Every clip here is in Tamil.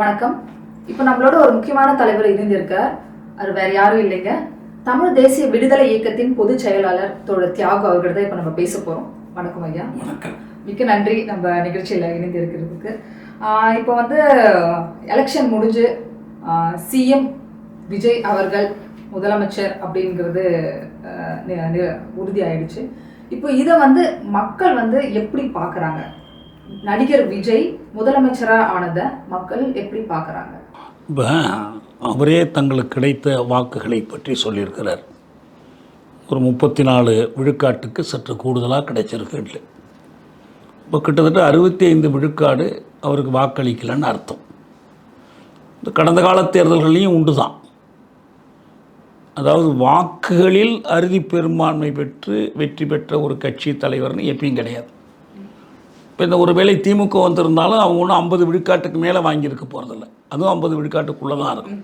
வணக்கம். இப்போ நம்மளோட ஒரு முக்கியமான தலைவர் இணைந்திருக்கார். அது வேற யாரும் இல்லைங்க, தமிழ் தேசிய விடுதலை இயக்கத்தின் பொதுச் செயலாளர் தோழர் தியாகு அவர்கள் தான் இப்போ நம்ம பேச போகிறோம். வணக்கம் ஐயா. வணக்கம். மிக்க நன்றி நம்ம நிகழ்ச்சியில் இணைந்திருக்கிறதுக்கு. இப்போ வந்து எலெக்ஷன் முடிஞ்சு சிஎம் விஜய் அவர்கள் முதலமைச்சர் அப்படிங்கிறது உறுதியாயிடுச்சு. இப்போ இதை வந்து மக்கள் வந்து எப்படி பார்க்குறாங்க? நடிகர் விஜய் முதலமைச்சராக ஆனதை மக்கள் எப்படி பார்க்குறாங்க? இப்போ அவரே தங்களுக்கு கிடைத்த வாக்குகளை பற்றி சொல்லியிருக்கிறார். ஒரு 34 விழுக்காட்டுக்கு சற்று கூடுதலாக கிடைச்சிருக்கு. இப்போ கிட்டத்தட்ட 65 விழுக்காடு அவருக்கு வாக்களிக்கலைன்னு அர்த்தம். இந்த கடந்த கால தேர்தல்களையும் உண்டு தான். அதாவது வாக்குகளில் அறுதி பெரும்பான்மை பெற்று வெற்றி பெற்ற ஒரு கட்சி தலைவர்னு எப்பயும் கிடையாது. இப்போ இந்த ஒரு வேளை திமுக வந்திருந்தாலும் அவங்க ஒன்றும் 50 விழுக்காட்டுக்கு மேலே வாங்கியிருக்க போகிறதில்ல. அதுவும் 50 விழுக்காட்டுக்குள்ளே தான் இருக்கும்.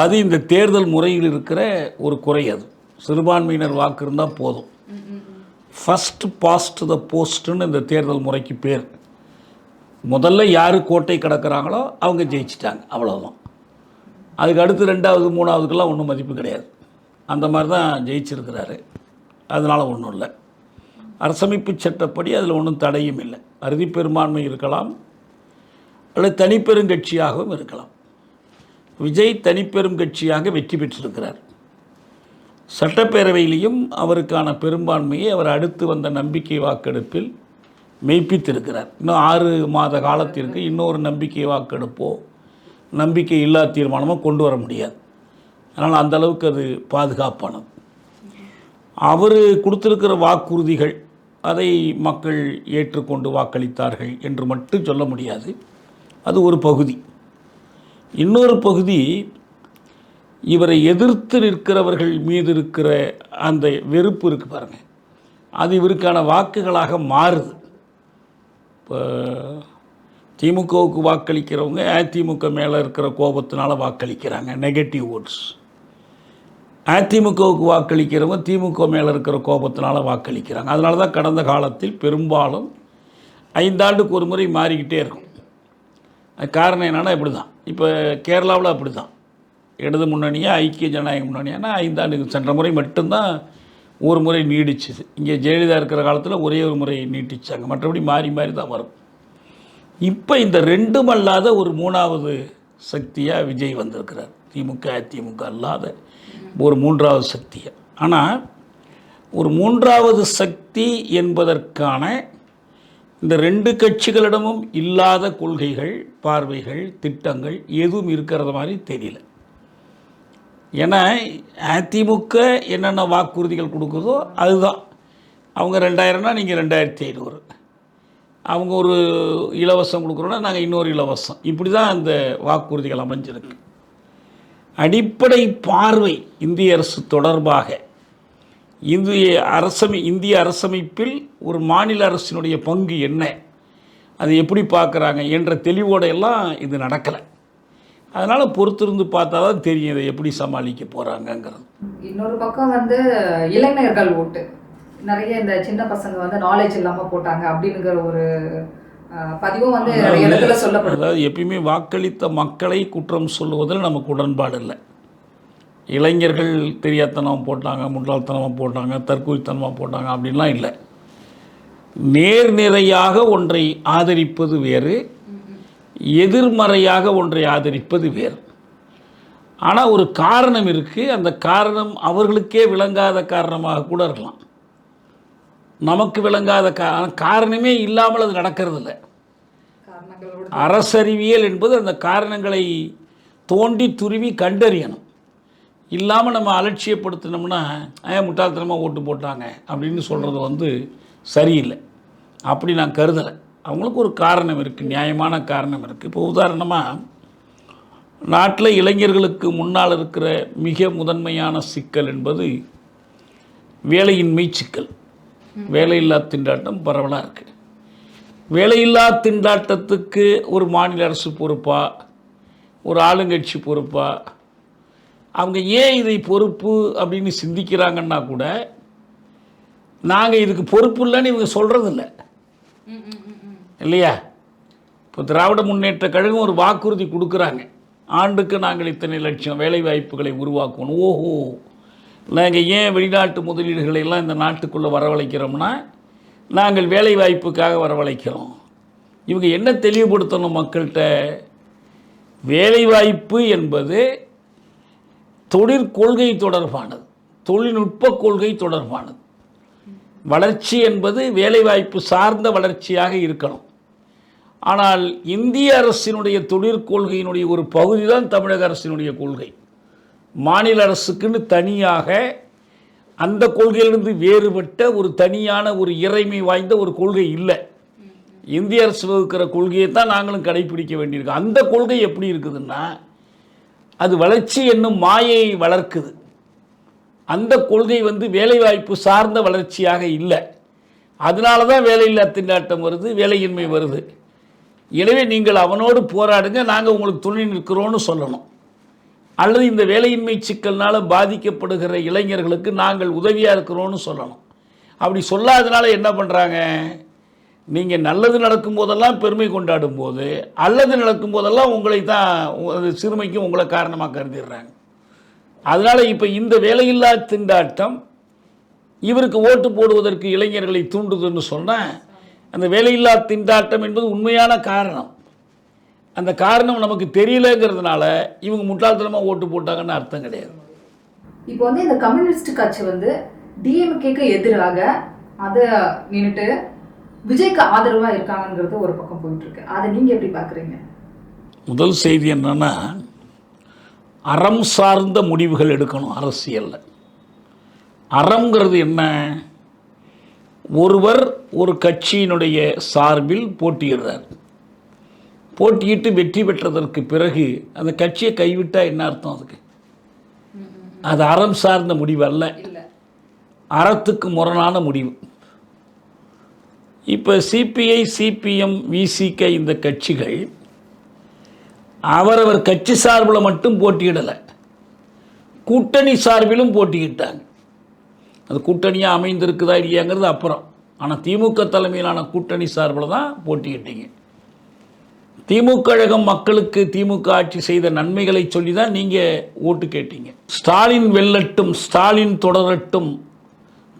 அது இந்த தேர்தல் முறையில் இருக்கிற ஒரு குறை. அது சிறுபான்மையினர் வாக்கு இருந்தால் போதும். ஃபஸ்ட் பாஸ்ட் த போஸ்ட்டுன்னு இந்த தேர்தல் முறைக்கு பேர். முதல்ல யார் கோட்டை கடக்கிறாங்களோ அவங்க ஜெயிச்சிட்டாங்க, அவ்வளோதான். அதுக்கு அடுத்து 2வது 3வதுக்கெல்லாம் ஒன்றும் மதிப்பு கிடையாது. அந்த மாதிரி தான் ஜெயிச்சிருக்கிறாரு. அதனால் ஒன்றும் இல்லை. அரசமைப்பு சட்டப்படி அதில் ஒன்றும் தடையும் இல்லை. அறுதி பெரும்பான்மை இருக்கலாம், அல்லது தனிப்பெருங்கட்சியாகவும் இருக்கலாம். விஜய் தனிப்பெரும் கட்சியாக வெற்றி பெற்றிருக்கிறார். சட்டப்பேரவையிலையும் அவருக்கான பெரும்பான்மையை அவர் அடுத்து வந்த நம்பிக்கை வாக்கெடுப்பில் மெய்ப்பித்திருக்கிறார். இன்னும் 6 மாத காலத்திற்கு இன்னொரு நம்பிக்கை வாக்கெடுப்போ நம்பிக்கை இல்லா தீர்மானமோ கொண்டு வர முடியாது. அதனால் அந்தளவுக்கு அது பாதுகாப்பானது. அவர் கொடுத்திருக்கிற வாக்குறுதிகள் அதை மக்கள் ஏற்றுக்கொண்டு வாக்களித்தார்கள் என்று மட்டும் சொல்ல முடியாது. அது ஒரு பகுதி. இன்னொரு பகுதி, இவரை எதிர்த்து நிற்கிறவர்கள் மீது இருக்கிற அந்த வெறுப்பு இருக்குது பாருங்கள், அது இவருக்கான வாக்குகளாக மாறுது. இப்போ திமுகவுக்கு வாக்களிக்கிறவங்க அதிமுக மேலே இருக்கிற கோபத்தினால வாக்களிக்கிறாங்க, நெகட்டிவ் ஓட்ஸ். அதிமுகவுக்கு வாக்களிக்கிறவங்க திமுக மேலே இருக்கிற கோபத்தினால வாக்களிக்கிறாங்க. அதனால தான் கடந்த காலத்தில் பெரும்பாலும் 5 ஆண்டுக்கு ஒரு முறை மாறிக்கிட்டே இருக்கும். அது காரணம் என்னென்னா இப்படி தான். இப்போ கேரளாவில் அப்படி தான். இடது முன்னணியா ஐக்கிய ஜனநாயக முன்னணியானா 5 ஆண்டுக்கு சென்ற முறை மட்டும்தான் ஒரு முறை நீடிச்சுது. இங்கே ஜெயலலிதா இருக்கிற காலத்தில் ஒரே ஒரு முறை நீட்டிச்சாங்க. மற்றபடி மாறி மாறி தான் வரும். இப்போ இந்த ரெண்டும் அல்லாத ஒரு 3வது சக்தியாக விஜய் வந்திருக்கிறார். திமுக அதிமுக அல்லாத ஒரு 3வது சக்தி. ஆனால் ஒரு 3வது சக்தி என்பதற்கான இந்த 2 கட்சிகளிடமும் இல்லாத கொள்கைகள், பார்வைகள், திட்டங்கள் எதுவும் இருக்கிறது மாதிரி தெரியல. ஏன்னா அதிமுக என்னென்ன வாக்குறுதிகள் கொடுக்குதோ அதுதான். அவங்க 2000னா நீங்கள் 2500, அவங்க ஒரு இலவசம் கொடுக்குறோன்னா நாங்கள் இன்னொரு இலவசம். இப்படி தான் அந்த வாக்குறுதிகள் அமைஞ்சிருக்கு. அடிப்படை பார்வை இந்திய அரசு தொடர்பாக இந்திய அரசமைப்பில் ஒரு மாநில அரசினுடைய பங்கு என்ன, அது எப்படி பார்க்குறாங்க என்ற தெளிவோடு எல்லாம் இது நடக்கலை. அதனால் பொறுத்திருந்து பார்த்தா தான் தெரியும் இதை எப்படி சமாளிக்க போகிறாங்கங்கிறது. இன்னொரு பக்கம் வந்து இளைஞர்கள் ஓட்டு நிறைய இந்த சின்ன பசங்க வந்து நாலேஜ் இல்லாமல் போட்டாங்க அப்படிங்கிற ஒரு பதிவும் வந்து இடத்துல சொல்லப்படுது. அதாவது எப்பயுமே வாக்களித்த மக்களை குற்றம் சொல்லுவதில் நமக்கு உடன்பாடு இல்லை. இளைஞர்கள் தெரியாதனமாக போட்டாங்க, முட்டாள்தனமாக போட்டாங்க, தற்கொலைத்தனமாக போட்டாங்க அப்படின்லாம் இல்லை. நேர்நிறையாக ஒன்றை ஆதரிப்பது வேறு, எதிர்மறையாக ஒன்றை ஆதரிப்பது வேறு. ஆனால் ஒரு காரணம் இருக்குது. அந்த காரணம் அவர்களுக்கே விளங்காத காரணமாக கூட இருக்கலாம். நமக்கு விளங்காத காரணமே இல்லாமல் அது நடக்கிறது இல்லை. அரசறிவியல் என்பது அந்த காரணங்களை தோண்டி துருவி கண்டறியணும். இல்லாமல் நம்ம அலட்சியப்படுத்தினோம்னா முட்டாள்தனமாக ஓட்டு போட்டாங்க அப்படின்னு சொல்கிறது வந்து சரியில்லை. அப்படி நான் கருதலை. அவங்களுக்கு ஒரு காரணம் இருக்குது, நியாயமான காரணம் இருக்குது. இப்போ உதாரணமாக நாட்டில் இளைஞர்களுக்கு முன்னால் இருக்கிற மிக முதன்மையான சிக்கல் என்பது வேலையின்மை சிக்கல். வேலையில்லா திண்டாட்டம் பரவலாக இருக்குது. வேலையில்லா திண்டாட்டத்துக்கு ஒரு மாநில அரசு பொறுப்பா, ஒரு ஆளுங்கட்சி பொறுப்பா, அவங்க ஏன் இதை பொறுப்பு அப்படின்னு சிந்திக்கிறாங்கன்னா கூட நாங்கள் இதுக்கு பொறுப்பு இல்லைன்னு இவங்க சொல்கிறதில்ல இல்லையா? இப்போ திராவிட முன்னேற்ற கழகம் ஒரு வாக்குறுதி கொடுக்குறாங்க, ஆண்டுக்கு நாங்கள் இத்தனை லட்சம் வேலை வாய்ப்புகளை உருவாக்கணும். ஓஹோ, நாங்கள் ஏன் வெளிநாட்டு முதலீடுகளை எல்லாம் இந்த நாட்டுக்குள்ளே வரவழைக்கிறோம்னா நாங்கள் வேலை வாய்ப்புக்காக வரவழைக்கிறோம். இவங்க என்ன தெளிவுபடுத்தணும் மக்கள்கிட்ட? வேலைவாய்ப்பு என்பது தொழிற்கொள்கை தொடர்பானது, தொழில்நுட்ப கொள்கை தொடர்பானது. வளர்ச்சி என்பது வேலைவாய்ப்பு சார்ந்த வளர்ச்சியாக இருக்கணும். ஆனால் இந்திய அரசினுடைய தொழிற்கொள்கையினுடைய ஒரு பகுதி தான் தமிழக அரசினுடைய கொள்கை. மாநில அரசுக்குன்னு தனியாக அந்த கொள்கையிலிருந்து வேறுபட்ட ஒரு தனியான ஒரு இறைமை வாய்ந்த ஒரு கொள்கை இல்லை. இந்திய அரசு வகுக்கிற கொள்கையை தான் நாங்களும் கடைபிடிக்க வேண்டியிருக்கு. அந்த கொள்கை எப்படி இருக்குதுன்னா, அது வளர்ச்சி என்னும் மாயை வளர்க்குது. அந்த கொள்கை வேலைவாய்ப்பு சார்ந்த வளர்ச்சியாக இல்லை. அதனால தான் வேலையில்லா திண்டாட்டம் வருது, வேலையின்மை வருது. எனவே நீங்கள் அவனோடு போராடுங்க, நாங்கள் உங்களுக்கு துணை நிற்கிறோன்னு சொல்லணும். அல்லது இந்த வேலையின்மை சிக்கல்னால் பாதிக்கப்படுகிற இளைஞர்களுக்கு நாங்கள் உதவியாக இருக்கிறோன்னு சொல்லணும். அப்படி சொல்லாதனால என்ன பண்ணுறாங்க, நீங்கள் நல்லது நடக்கும்போதெல்லாம் பெருமை கொண்டாடும் போது, அல்லது நடக்கும்போதெல்லாம் உங்களை தான் சிறுமைக்கும் உங்களை காரணமாக கருதிடுறாங்க. அதனால் இப்போ இந்த வேலையில்லா திண்டாட்டம் இவருக்கு ஓட்டு போடுவதற்கு இளைஞர்களை தூண்டுதுன்னு சொன்னால், அந்த வேலையில்லா திண்டாட்டம் என்பது உண்மையான காரணம். அந்த காரணம் நமக்கு தெரியலங்கிறதுனால இவங்க முட்டாள்தனமாக ஓட்டு போட்டாங்கன்னு அர்த்தம் கிடையாது. இப்போ இந்த கம்யூனிஸ்ட் கட்சி டிஎம்கேக்கு எதிராக அதை நின்றுட்டு விஜய்க்கு ஆதரவாக இருக்காங்கிறது ஒரு பக்கம் போயிட்டு இருக்கு. அதை நீங்கள் எப்படி பார்க்குறீங்க? முதல் செய்தி என்னன்னா, அறம் சார்ந்த முடிவுகள் எடுக்கணும் அரசியலில். அறம்ங்கிறது என்ன? ஒருவர் ஒரு கட்சியினுடைய சார்பில் போட்டியிடுறார். போட்டியிட்டு வெற்றி பெற்றதற்கு பிறகு அந்த கட்சியை கைவிட்டால் என்ன அர்த்தம்? அதுக்கு அது அறம் சார்ந்த முடிவு அல்ல, அறத்துக்கு முரணான முடிவு. இப்போ சிபிஐ, சிபிஎம், விசிக இந்த கட்சிகள் அவரவர் கட்சி சார்பில் மட்டும் போட்டியிடலை, கூட்டணி சார்பிலும் போட்டியிட்டாங்க. அது கூட்டணியாக அமைந்திருக்குதா இல்லையாங்கிறது அப்புறம். ஆனால் திமுக தலைமையிலான கூட்டணி சார்பில் தான் போட்டியிட்டீங்க. திமுக கழகம் மக்களுக்கு திமுக ஆட்சி செய்த நன்மைகளை சொல்லி தான் நீங்கள் ஓட்டு கேட்டீங்க. ஸ்டாலின் வெல்லட்டும், ஸ்டாலின் தொடரட்டும்,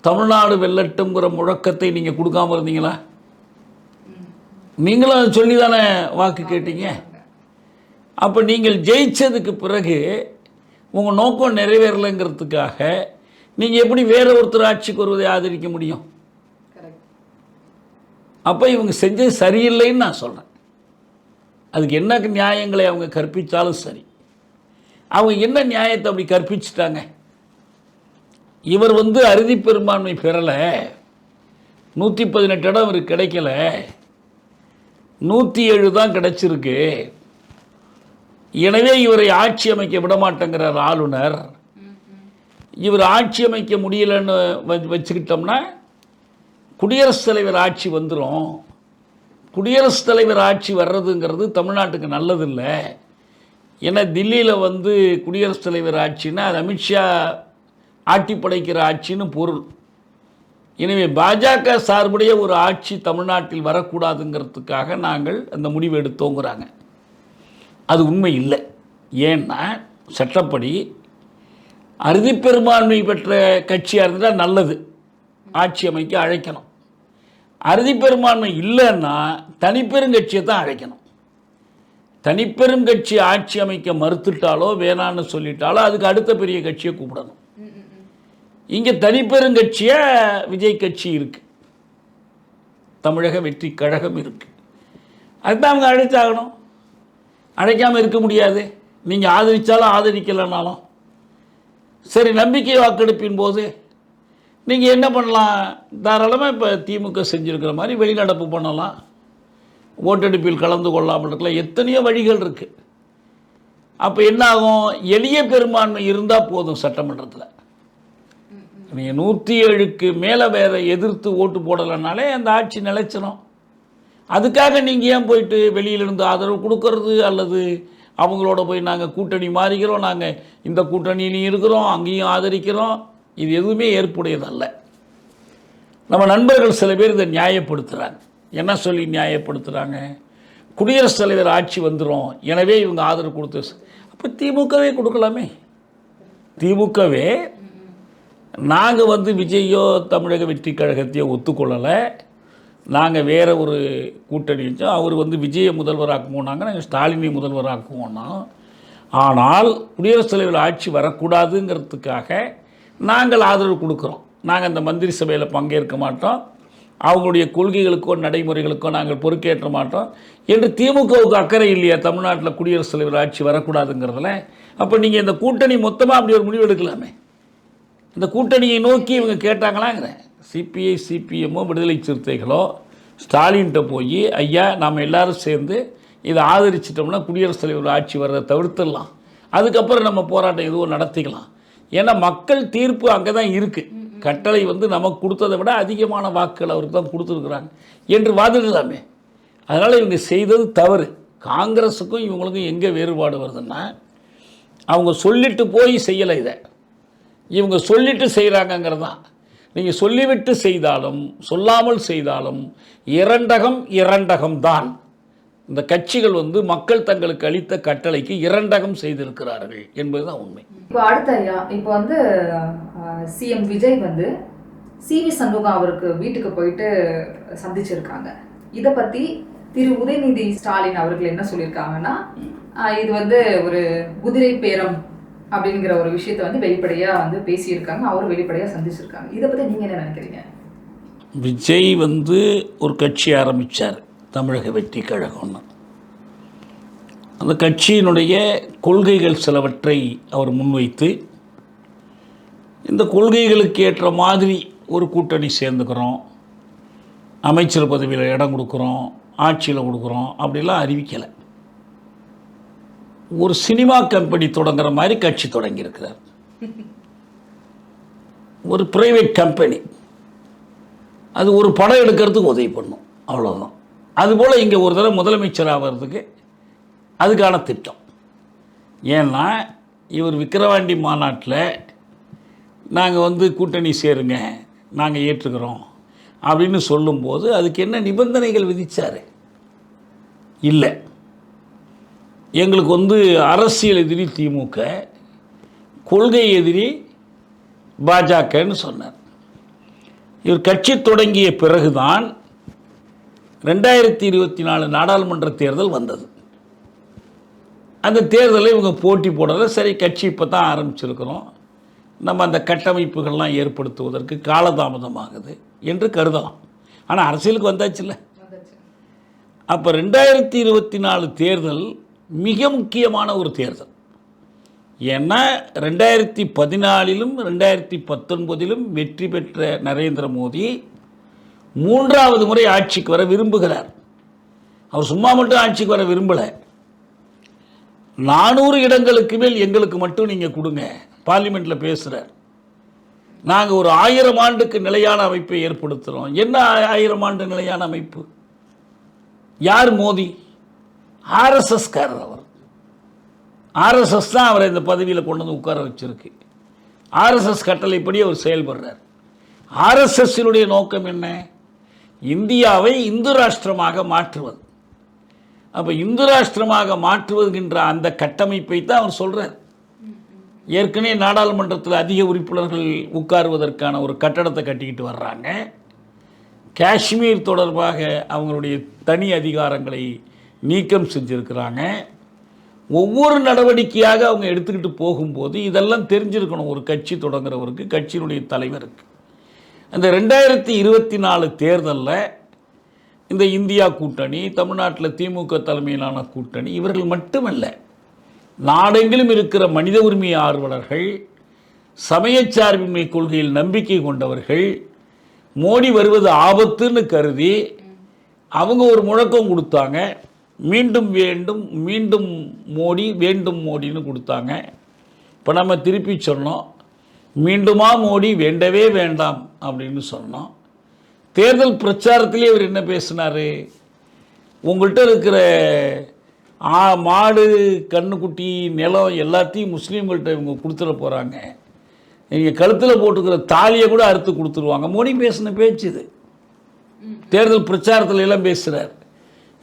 தமிழ்நாடு வெல்லட்டும்ங்கிற முழக்கத்தை நீங்கள் கொடுக்காம இருந்தீங்களா? நீங்களும் அதை சொல்லி தானே வாக்கு கேட்டீங்க. அப்போ நீங்கள் ஜெயிச்சதுக்கு பிறகு உங்கள் நோக்கம் நிறைவேறலைங்கிறதுக்காக நீங்கள் எப்படி வேற ஒருத்தர் ஆட்சிக்கு வருவதை ஆதரிக்க முடியும்? அப்போ இவங்க செஞ்சது சரியில்லைன்னு நான் சொல்கிறேன். அதுக்கு என்ன நியாயங்களை அவங்க கற்பித்தாலும் சரி. அவங்க என்ன நியாயத்தை அப்படி கற்பிச்சிட்டாங்க? இவர் அறுதி பெரும்பான்மை பெறலை, 118 இடம் இவருக்கு கிடைக்கல, 107 தான் கிடைச்சிருக்கு. எனவே இவரை ஆட்சி அமைக்க விடமாட்டேங்கிறார் ஆளுநர். இவர் ஆட்சி அமைக்க முடியலன்னு வச்சுக்கிட்டோம்னா குடியரசுத் தலைவர் ஆட்சி வந்துடும். குடியரசுத் தலைவர் ஆட்சி வர்றதுங்கிறது தமிழ்நாட்டுக்கு நல்லதில்லை. ஏன்னா தில்லியில் குடியரசுத் தலைவர் ஆட்சின்னா அது அமித்ஷா ஆட்டி படைக்கிற ஆட்சின்னு பொருள். எனவே பாஜக சார்புடைய ஒரு ஆட்சி தமிழ்நாட்டில் வரக்கூடாதுங்கிறதுக்காக நாங்கள் அந்த முடிவு எடுத்தோங்கிறாங்க. அது உண்மை இல்லை. ஏன்னா சட்டப்படி அறுதி பெரும்பான்மை பெற்ற கட்சியாக இருந்தால் நல்லது, ஆட்சி அமைக்க அழைக்கணும். அறுதி பெரும்பான்மை இல்லைன்னா தனிப்பெருங்கட்சியை தான் அழைக்கணும். தனிப்பெருங்கட்சி ஆட்சி அமைக்க மறுத்துட்டாலோ வேணான்னு சொல்லிட்டாலோ அதுக்கு அடுத்த பெரிய கட்சியை கூப்பிடணும். இங்கே தனிப்பெருங்கட்சியை விஜய் கட்சி இருக்குது, தமிழக வெற்றி கழகம் இருக்குது. அதுதான் அவங்க அழைச்சாகணும். அழைக்காமல் இருக்க முடியாது. நீங்கள் ஆதரித்தாலும் ஆதரிக்கலைனாலும் சரி. நம்பிக்கை வாக்கெடுப்பின் போது நீங்கள் என்ன பண்ணலாம்? தாராளமாக இப்போ திமுக செஞ்சுருக்கிற மாதிரி வெளிநடப்பு பண்ணலாம், ஓட்டெடுப்பில் கலந்து கொள்ளாமல் இருக்கலாம், எத்தனையோ வழிகள் இருக்குது. அப்போ என்ன ஆகும்? எளிய பெரும்பான்மை இருந்தால் போதும் சட்டமன்றத்தில். நீங்கள் 107க்கு மேலே வேறு எதிர்த்து ஓட்டு போடலைனாலே அந்த ஆட்சி நிலைச்சிடும். அதுக்காக நீங்கள் ஏன் போயிட்டு வெளியிலிருந்து ஆதரவு கொடுக்கறது, அல்லது அவங்களோட போய் நாங்கள் கூட்டணி மாறிக்கிறோம், நாங்கள் இந்த கூட்டணியிலையும் இருக்கிறோம், அங்கேயும் ஆதரிக்கிறோம், இது எதுவுமே ஏற்புடையதல்ல. நம்ம நண்பர்கள் சில பேர் இதை நியாயப்படுத்துகிறாங்க. என்ன சொல்லி நியாயப்படுத்துகிறாங்க? குடியரசுத் தலைவர் ஆட்சி வந்துடும், எனவே இவங்க ஆதரவு கொடுத்து, அப்போ திமுகவே கொடுக்கலாமே. திமுகவே நாங்கள் வந்து விஜயோ தமிழக வெற்றி கழகத்தையோ ஒத்துக்கொள்ளலை, நாங்கள் வேறு ஒரு கூட்டணி வச்சோம், அவர் வந்து விஜயை முதல்வராக்குவோம்னாங்க, நாங்கள் ஸ்டாலினை முதல்வராக்குவோம்னா. ஆனால் குடியரசுத் தலைவர் ஆட்சி வரக்கூடாதுங்கிறதுக்காக நாங்கள் ஆதரவு கொடுக்குறோம். நாங்கள் அந்த மந்திரி சபையில் பங்கேற்க மாட்டோம், அவங்களுடைய கொள்கைகளுக்கோ நடைமுறைகளுக்கோ நாங்கள் பொறுக்கேற்ற மாட்டோம் என்று திமுகவுக்கு அக்கறை இல்லையா தமிழ்நாட்டில் குடியரசுத் தலைவர் ஆட்சி வரக்கூடாதுங்கிறதுல? அப்போ நீங்கள் இந்த கூட்டணி மொத்தமாக அப்படி ஒரு முடிவு எடுக்கலாமே. இந்த கூட்டணியை நோக்கி இவங்க கேட்டாங்களாங்கிறேன். சிபிஐ சிபிஎம்மோ விடுதலை சிறுத்தைகளோ ஸ்டாலின்கிட்ட போய், ஐயா நாம் எல்லாரும் சேர்ந்து இதை ஆதரிச்சிட்டோம்னா குடியரசுத் தலைவர் ஆட்சி வர்றதை தவிர்த்துடலாம், அதுக்கப்புறம் நம்ம போராட்டம் எதுவும் நடத்திக்கலாம். ஏன்னா மக்கள் தீர்ப்பு அங்கே தான் இருக்குது. கட்டளை வந்து நமக்கு கொடுத்ததை விட அதிகமான வாக்குகள் அவருக்கு தான் கொடுத்துருக்குறாங்க என்று வாதிடலாமே. அதனால் இவங்க செய்தது தவறு. காங்கிரஸுக்கும் இவங்களுக்கும் எங்கே வேறுபாடு வருதுன்னா, அவங்க சொல்லிட்டு போய் செய்யலை, இதை இவங்க சொல்லிட்டு செய்கிறாங்கங்கிறது தான். நீங்கள் சொல்லிவிட்டு செய்தாலும் சொல்லாமல் செய்தாலும் இரண்டகம் தான். இந்த கட்சிகள் வந்து மக்கள் தங்களுக்கு அளித்த கட்டளைக்கு இரண்டகம் செய்திருக்கிறார்கள் என்பதுதான் உண்மை. இப்போ அடுத்த ஐயா, இப்போ வந்து சிஎம் விஜய் வந்து சிவி சண்முகம் அவருக்கு வீட்டுக்கு போயிட்டு சந்திச்சிருக்காங்க. இதை பற்றி திரு உதயநிதி ஸ்டாலின் அவர்கள் என்ன சொல்லியிருக்காங்கன்னா, இது வந்து ஒரு குதிரை பேரம் அப்படிங்கிற ஒரு விஷயத்தை வந்து வெளிப்படையாக வந்து பேசியிருக்காங்க, அவர் வெளிப்படையாக சந்திச்சிருக்காங்க. இதை பற்றி நீங்கள் என்ன நினைக்கிறீங்க? விஜய் வந்து ஒரு கட்சி ஆரம்பித்தார், தமிழக வெற்றி கழகம்னு. அந்த கட்சியினுடைய கொள்கைகள் சிலவற்றை அவர் முன்வைத்து, இந்த கொள்கைகளுக்கு ஏற்ற மாதிரி ஒரு கூட்டணி சேர்ந்துக்கிறோம், அமைச்சர் பதவியில் இடம் கொடுக்குறோம், ஆட்சியில் கொடுக்குறோம் அப்படிலாம் அறிவிக்கலை. ஒரு சினிமா கம்பெனி தொடங்குற மாதிரி கட்சி தொடங்கியிருக்கிறார். ஒரு பிரைவேட் கம்பெனி, அது ஒரு படம் எடுக்கிறதுக்கு உதவி பண்ணும், அவ்வளோதான். அதுபோல் இங்கே ஒரு தடவை முதலமைச்சர் ஆகிறதுக்கு அதுக்கான திட்டம். ஏன்னா இவர் விக்கிரவாண்டி மாநாட்டில் நாங்கள் வந்து கூட்டணி சேருங்க, நாங்கள் ஏற்றுக்கிறோம் அப்படின்னு சொல்லும்போது அதுக்கு என்ன நிபந்தனைகள் விதித்தார்? இல்லை, எங்களுக்கு வந்து அரசியல் எதிரி திமுக, கொள்கை எதிரி பாஜகன்னு சொன்னார். இவர் கட்சி தொடங்கிய பிறகுதான் 2024 நாடாளுமன்ற தேர்தல் வந்தது. அந்த தேர்தலை இவங்க போட்டி போடலை. சரி, கட்சி இப்போ தான் ஆரம்பிச்சிருக்கிறோம், நம்ம அந்த கட்டமைப்புகள்லாம் ஏற்படுத்துவதற்கு காலதாமதமாகுது என்று கருதலாம். ஆனால் அரசியலுக்கு வந்தாச்சுல்ல. அப்போ 2024 தேர்தல் மிக முக்கியமான ஒரு தேர்தல். ஏன்னா 2014 2019 வெற்றி பெற்ற நரேந்திர மோடி 3வது முறை ஆட்சிக்கு வர விரும்புகிறார். அவர் சும்மா மட்டும் ஆட்சிக்கு வர விரும்பலை. 400 இடங்களுக்கு மேல் எங்களுக்கு மட்டும் நீங்கள் கொடுங்க, பார்லிமெண்ட்டில் பேசுகிறார். நாங்கள் ஒரு 1000 ஆண்டுக்கு நிலையான அமைப்பை ஏற்படுத்துகிறோம். என்ன 1000 ஆண்டு நிலையான அமைப்பு? யார் மோடி? ஆர்எஸ்எஸ்காரர் அவர். ஆர்எஸ்எஸ் தான் அவரை இந்த பதவியில் கொண்டு வந்து உட்கார வச்சிருக்கு. ஆர்எஸ்எஸ் கட்டளைப்படி அவர் செயல்படுறார். ஆர்எஸ்எஸ்ஸினுடைய நோக்கம் என்ன? இந்தியாவை இந்து ராஷ்டிரமாக மாற்றுவது. அப்போ இந்து ராஷ்டிரமாக மாற்றுவதுகின்ற அந்த கட்டமைப்பை தான் அவர் சொல்கிறார். ஏற்கனவே நாடாளுமன்றத்தில் அதிக உறுப்பினர்கள் உட்காருவதற்கான ஒரு கட்டடத்தை கட்டிக்கிட்டு வர்றாங்க. காஷ்மீர் தொடர்பாக அவங்களுடைய தனி அதிகாரங்களை நீக்கம் செஞ்சுருக்கிறாங்க. ஒவ்வொரு நடவடிக்கையாக அவங்க எடுத்துக்கிட்டு போகும்போது இதெல்லாம் தெரிஞ்சிருக்கணும் ஒரு கட்சி தொடங்குறவருக்கு, கட்சியினுடைய தலைவருக்கு. அந்த 2024 தேர்தலில் இந்த இந்தியா கூட்டணி, தமிழ்நாட்டில் திமுக தலைமையிலான கூட்டணி, இவர்கள் மட்டுமல்ல, நாடெங்கிலும் இருக்கிற மனித உரிமை ஆர்வலர்கள், சமயச்சார்பின்மை கொள்கையில் நம்பிக்கை கொண்டவர்கள், மோடி வருவது ஆபத்துன்னு கருதி அவங்க ஒரு முழக்கம் கொடுத்தாங்க. மீண்டும் வேண்டும், மீண்டும் மோடி, வேண்டும் மோடின்னு கொடுத்தாங்க. இப்போ நம்ம திருப்பி சொன்னோம், மீண்டுமா மோடி, வேண்டவே வேண்டாம் அப்படின்னு சொன்னோம். தேர்தல் பிரச்சாரத்திலே இவர் என்ன பேசினார்? உங்கள்கிட்ட இருக்கிற மாடு, கண்ணுக்குட்டி, நிலம் எல்லாத்தையும் முஸ்லீம்கள்கிட்ட இவங்க கொடுத்துட போகிறாங்க, நீங்கள் கழுத்தில் போட்டுக்கிற தாலியை கூட அறுத்து கொடுத்துருவாங்க. மோடி பேசின பேச்சு இது. தேர்தல் பிரச்சாரத்தில் எல்லாம் பேசுகிறார்.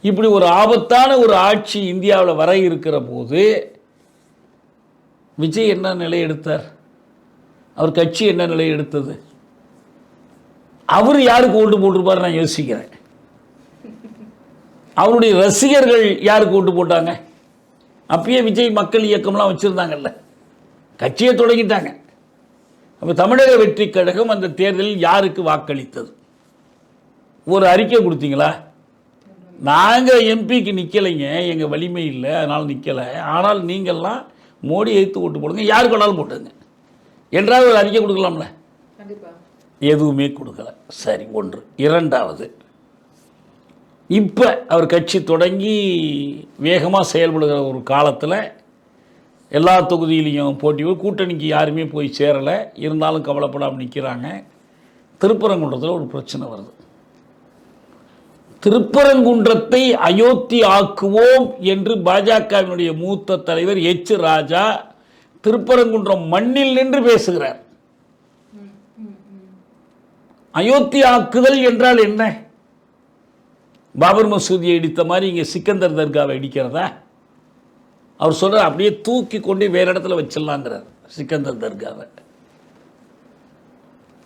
இப்படி ஒரு ஆபத்தான ஒரு ஆட்சி இந்தியாவில் வர இருக்கிற போது விஜய் என்ன நிலை எடுத்தார்? அவர் கட்சி என்ன நிலை எடுத்தது? அவர் யாருக்கு ஓட்டு போட்டிருப்பார் நான் யோசிக்கிறேன். அவருடைய ரசிகர்கள் யாருக்கு ஓட்டு போட்டாங்க? அப்பயே விஜய் மக்கள் இயக்கம்லாம் வச்சுருந்தாங்கல்ல, கட்சியை தொடங்கிட்டாங்க. அப்போ தமிழக வெற்றி கழகம் அந்த தேர்தலில் யாருக்கு வாக்களித்தது? ஒரு அறிக்கை கொடுத்தீங்களா? நாங்கள் எம்பிக்கு நிற்கலைங்க, எங்கள் வலிமை இல்லை அதனால் நிற்கலை, ஆனால் நீங்கள்லாம் மோடி எதிர்த்து ஓட்டு போடுங்க, யாருக்கு வேணாலும் போட்டுங்க என்றால் ஒரு அறிக்கை கொடுக்கலாம்ல? எதுவுமே கொடுக்கல. சரி, ஒன்று. இரண்டாவது, இப்போ அவர் கட்சி தொடங்கி வேகமாக செயல்படுகிற ஒரு காலத்தில் எல்லா தொகுதியிலையும் போட்டி, கூட்டணிக்கு யாருமே போய் சேரலை, இருந்தாலும் கவலைப்படாமல் நிற்கிறாங்க. திருப்பரங்குன்றத்தில் ஒரு பிரச்சனை வருது. திருப்பரங்குன்றத்தை அயோத்தி ஆக்குவோம் என்று பாஜகவினுடைய மூத்த தலைவர் எச் ராஜா திருப்பரங்குன்றம் மண்ணில் நின்று பேசுகிறார். அயோத்தி ஆக்குதல் என்றால் என்ன? பாபர் மசூதியை இடித்த மாதிரி இங்கே சிக்கந்தர் தர்காவை இடிக்கிறதா? அவர் சொல்கிறார் அப்படியே தூக்கி கொண்டு வேறு இடத்துல வச்சிடலாங்கிறார் சிக்கந்தர் தர்காவை.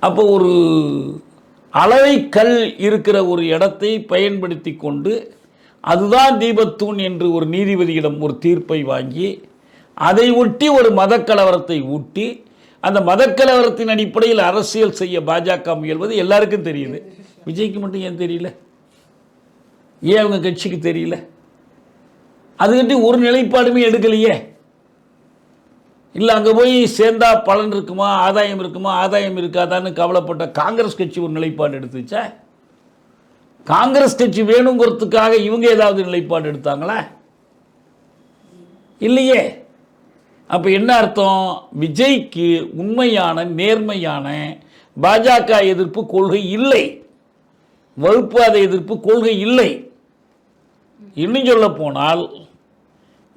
அப்போ ஒரு அளவை கல் இருக்கிற ஒரு இடத்தை பயன்படுத்தி கொண்டு அதுதான் தீபத்தூண் என்று ஒரு நீதிபதியிடம் ஒரு தீர்ப்பை வாங்கி அதை ஒட்டி ஒரு மதக்கலவரத்தை ஊட்டி அந்த மதக்கலவரத்தின் அடிப்படையில் அரசியல் செய்ய பாஜக முயல்வது எல்லாருக்கும் தெரியுது. விஜய்க்கு மட்டும் ஏன் தெரியல? ஏன் அவங்க கட்சிக்கு தெரியல? அதுக்கிட்ட ஒரு நிலைப்பாடுமே எடுக்கலையே. இல்லை அங்கே போய் சேர்ந்தா பலன் இருக்குமா, ஆதாயம் இருக்குமா, ஆதாயம் இருக்காதான்னு கவலைப்பட்ட காங்கிரஸ் கட்சி ஒரு நிலைப்பாடு எடுத்துச்சா? காங்கிரஸ் கட்சி வேணுங்கிறதுக்காக இவங்க ஏதாவது நிலைப்பாடு எடுத்தாங்களா? இல்லையே. அப்போ என்ன அர்த்தம்? விஜய்க்கு உண்மையான நேர்மையான பாஜக எதிர்ப்பு கொள்கை இல்லை, வகுப்பாத எதிர்ப்பு கொள்கை இல்லை. இன்னும் சொல்ல போனால்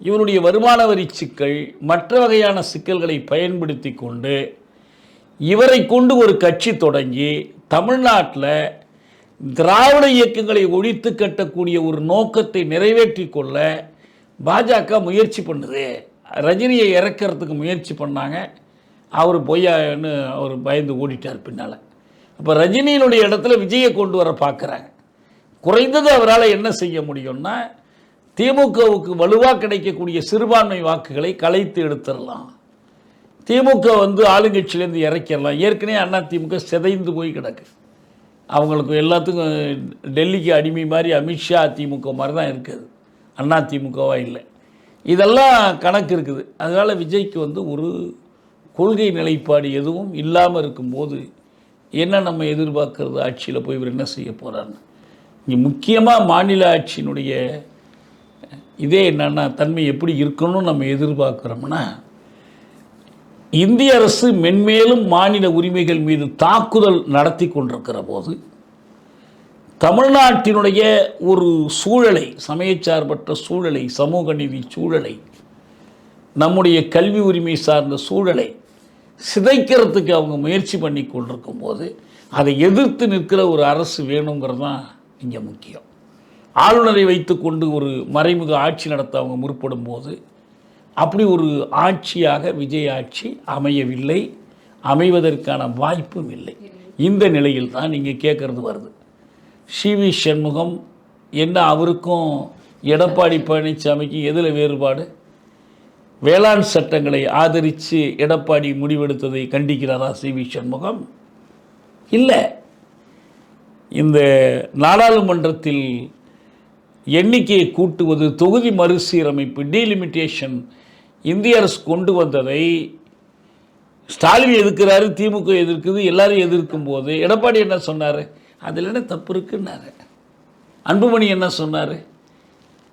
இவருடைய வருமான வரி சிக்கல் மற்ற வகையான சிக்கல்களை பயன்படுத்தி கொண்டு இவரை கொண்டு ஒரு கட்சி தொடங்கி தமிழ்நாட்டில் திராவிட இயக்கங்களை ஒழித்து கட்டக்கூடிய ஒரு நோக்கத்தை நிறைவேற்றி கொள்ள பாஜக முயற்சி பண்ணுது. ரஜினியை இறக்கிறதுக்கு முயற்சி பண்ணாங்க, அவர் பொய்யான்னு அவர் பயந்து ஓடிட்டார் பின்னால். அப்போ ரஜினியினுடைய இடத்துல விஜயை கொண்டு வர பார்க்குறாங்க. குறைந்தது அவரால் என்ன செய்ய முடியும்னா திமுகவுக்கு வலுவாக கிடைக்கக்கூடிய சிறுபான்மை வாக்குகளை கலைத்து எடுத்துடலாம், திமுக ஆளுங்கட்சியிலேருந்து இறக்கிடலாம். ஏற்கனவே அண்ணா திமுக சிதைந்து போய் கிடக்கு, அவங்களுக்கு எல்லாத்துக்கும் டெல்லிக்கு அடிமை மாதிரி அமித்ஷா திமுக மாதிரி தான் இருக்குது, அண்ணா திமுகவாக இல்லை. இதெல்லாம் கணக்கு இருக்குது. அதனால் விஜய்க்கு ஒரு கொள்கை நிலைப்பாடு எதுவும் இல்லாமல் இருக்கும்போது என்ன நம்ம எதிர்பார்க்கறது? ஆட்சியில் போய் இவர் என்ன செய்ய போகிறான்னு. இங்கே முக்கியமாக மாநில ஆட்சியினுடைய இதே என்னென்னா தன்மை எப்படி இருக்கணும்னு நம்ம எதிர்பார்க்குறோம்னா, இந்திய அரசு மென்மேலும் மாநில உரிமைகள் மீது தாக்குதல் நடத்தி கொண்டிருக்கிற போது தமிழ்நாட்டினுடைய ஒரு சூழலை, சமயச்சார்பற்ற சூழலை, சமூக நீதி சூழலை, நம்முடைய கல்வி உரிமை சார்ந்த சூழலை சிதைக்கிறதுக்கு அவங்க முயற்சி பண்ணி கொண்டிருக்கும் போது அதை எதிர்த்து நிற்கிற ஒரு அரசு வேணுங்கிறது தான் இங்கே முக்கியம். ஆளுநரை வைத்து கொண்டு ஒரு மறைமுக ஆட்சி நடத்த அவங்க முற்படும் போது அப்படி ஒரு ஆட்சியாக விஜய் ஆட்சி அமையவில்லை, அமைவதற்கான வாய்ப்பும் இல்லை. இந்த நிலையில் தான் நீங்கள் கேட்குறது வருது. சிவி சண்முகம் என்ன, அவருக்கும் எடப்பாடி பழனிசாமிக்கு எதில் வேறுபாடு? வேளாண் சட்டங்களை ஆதரித்து எடப்பாடி முடிவெடுத்ததை கண்டிக்கிறாரா சிவி சண்முகம்? இல்லை. இந்த நாடாளுமன்றத்தில் எண்ணிக்கையை கூட்டுவது, தொகுதி மறுசீரமைப்பு, டீலிமிட்டேஷன் இந்திய அரசு கொண்டு வந்ததை ஸ்டாலின் எதிர்க்கிறாரு, திமுக எதிர்க்குது, எல்லாரும் எதிர்க்கும் போது எடப்பாடி என்ன சொன்னார்? அதில் என்ன தப்பு இருக்குன்னாரு. அன்புமணி என்ன சொன்னார்?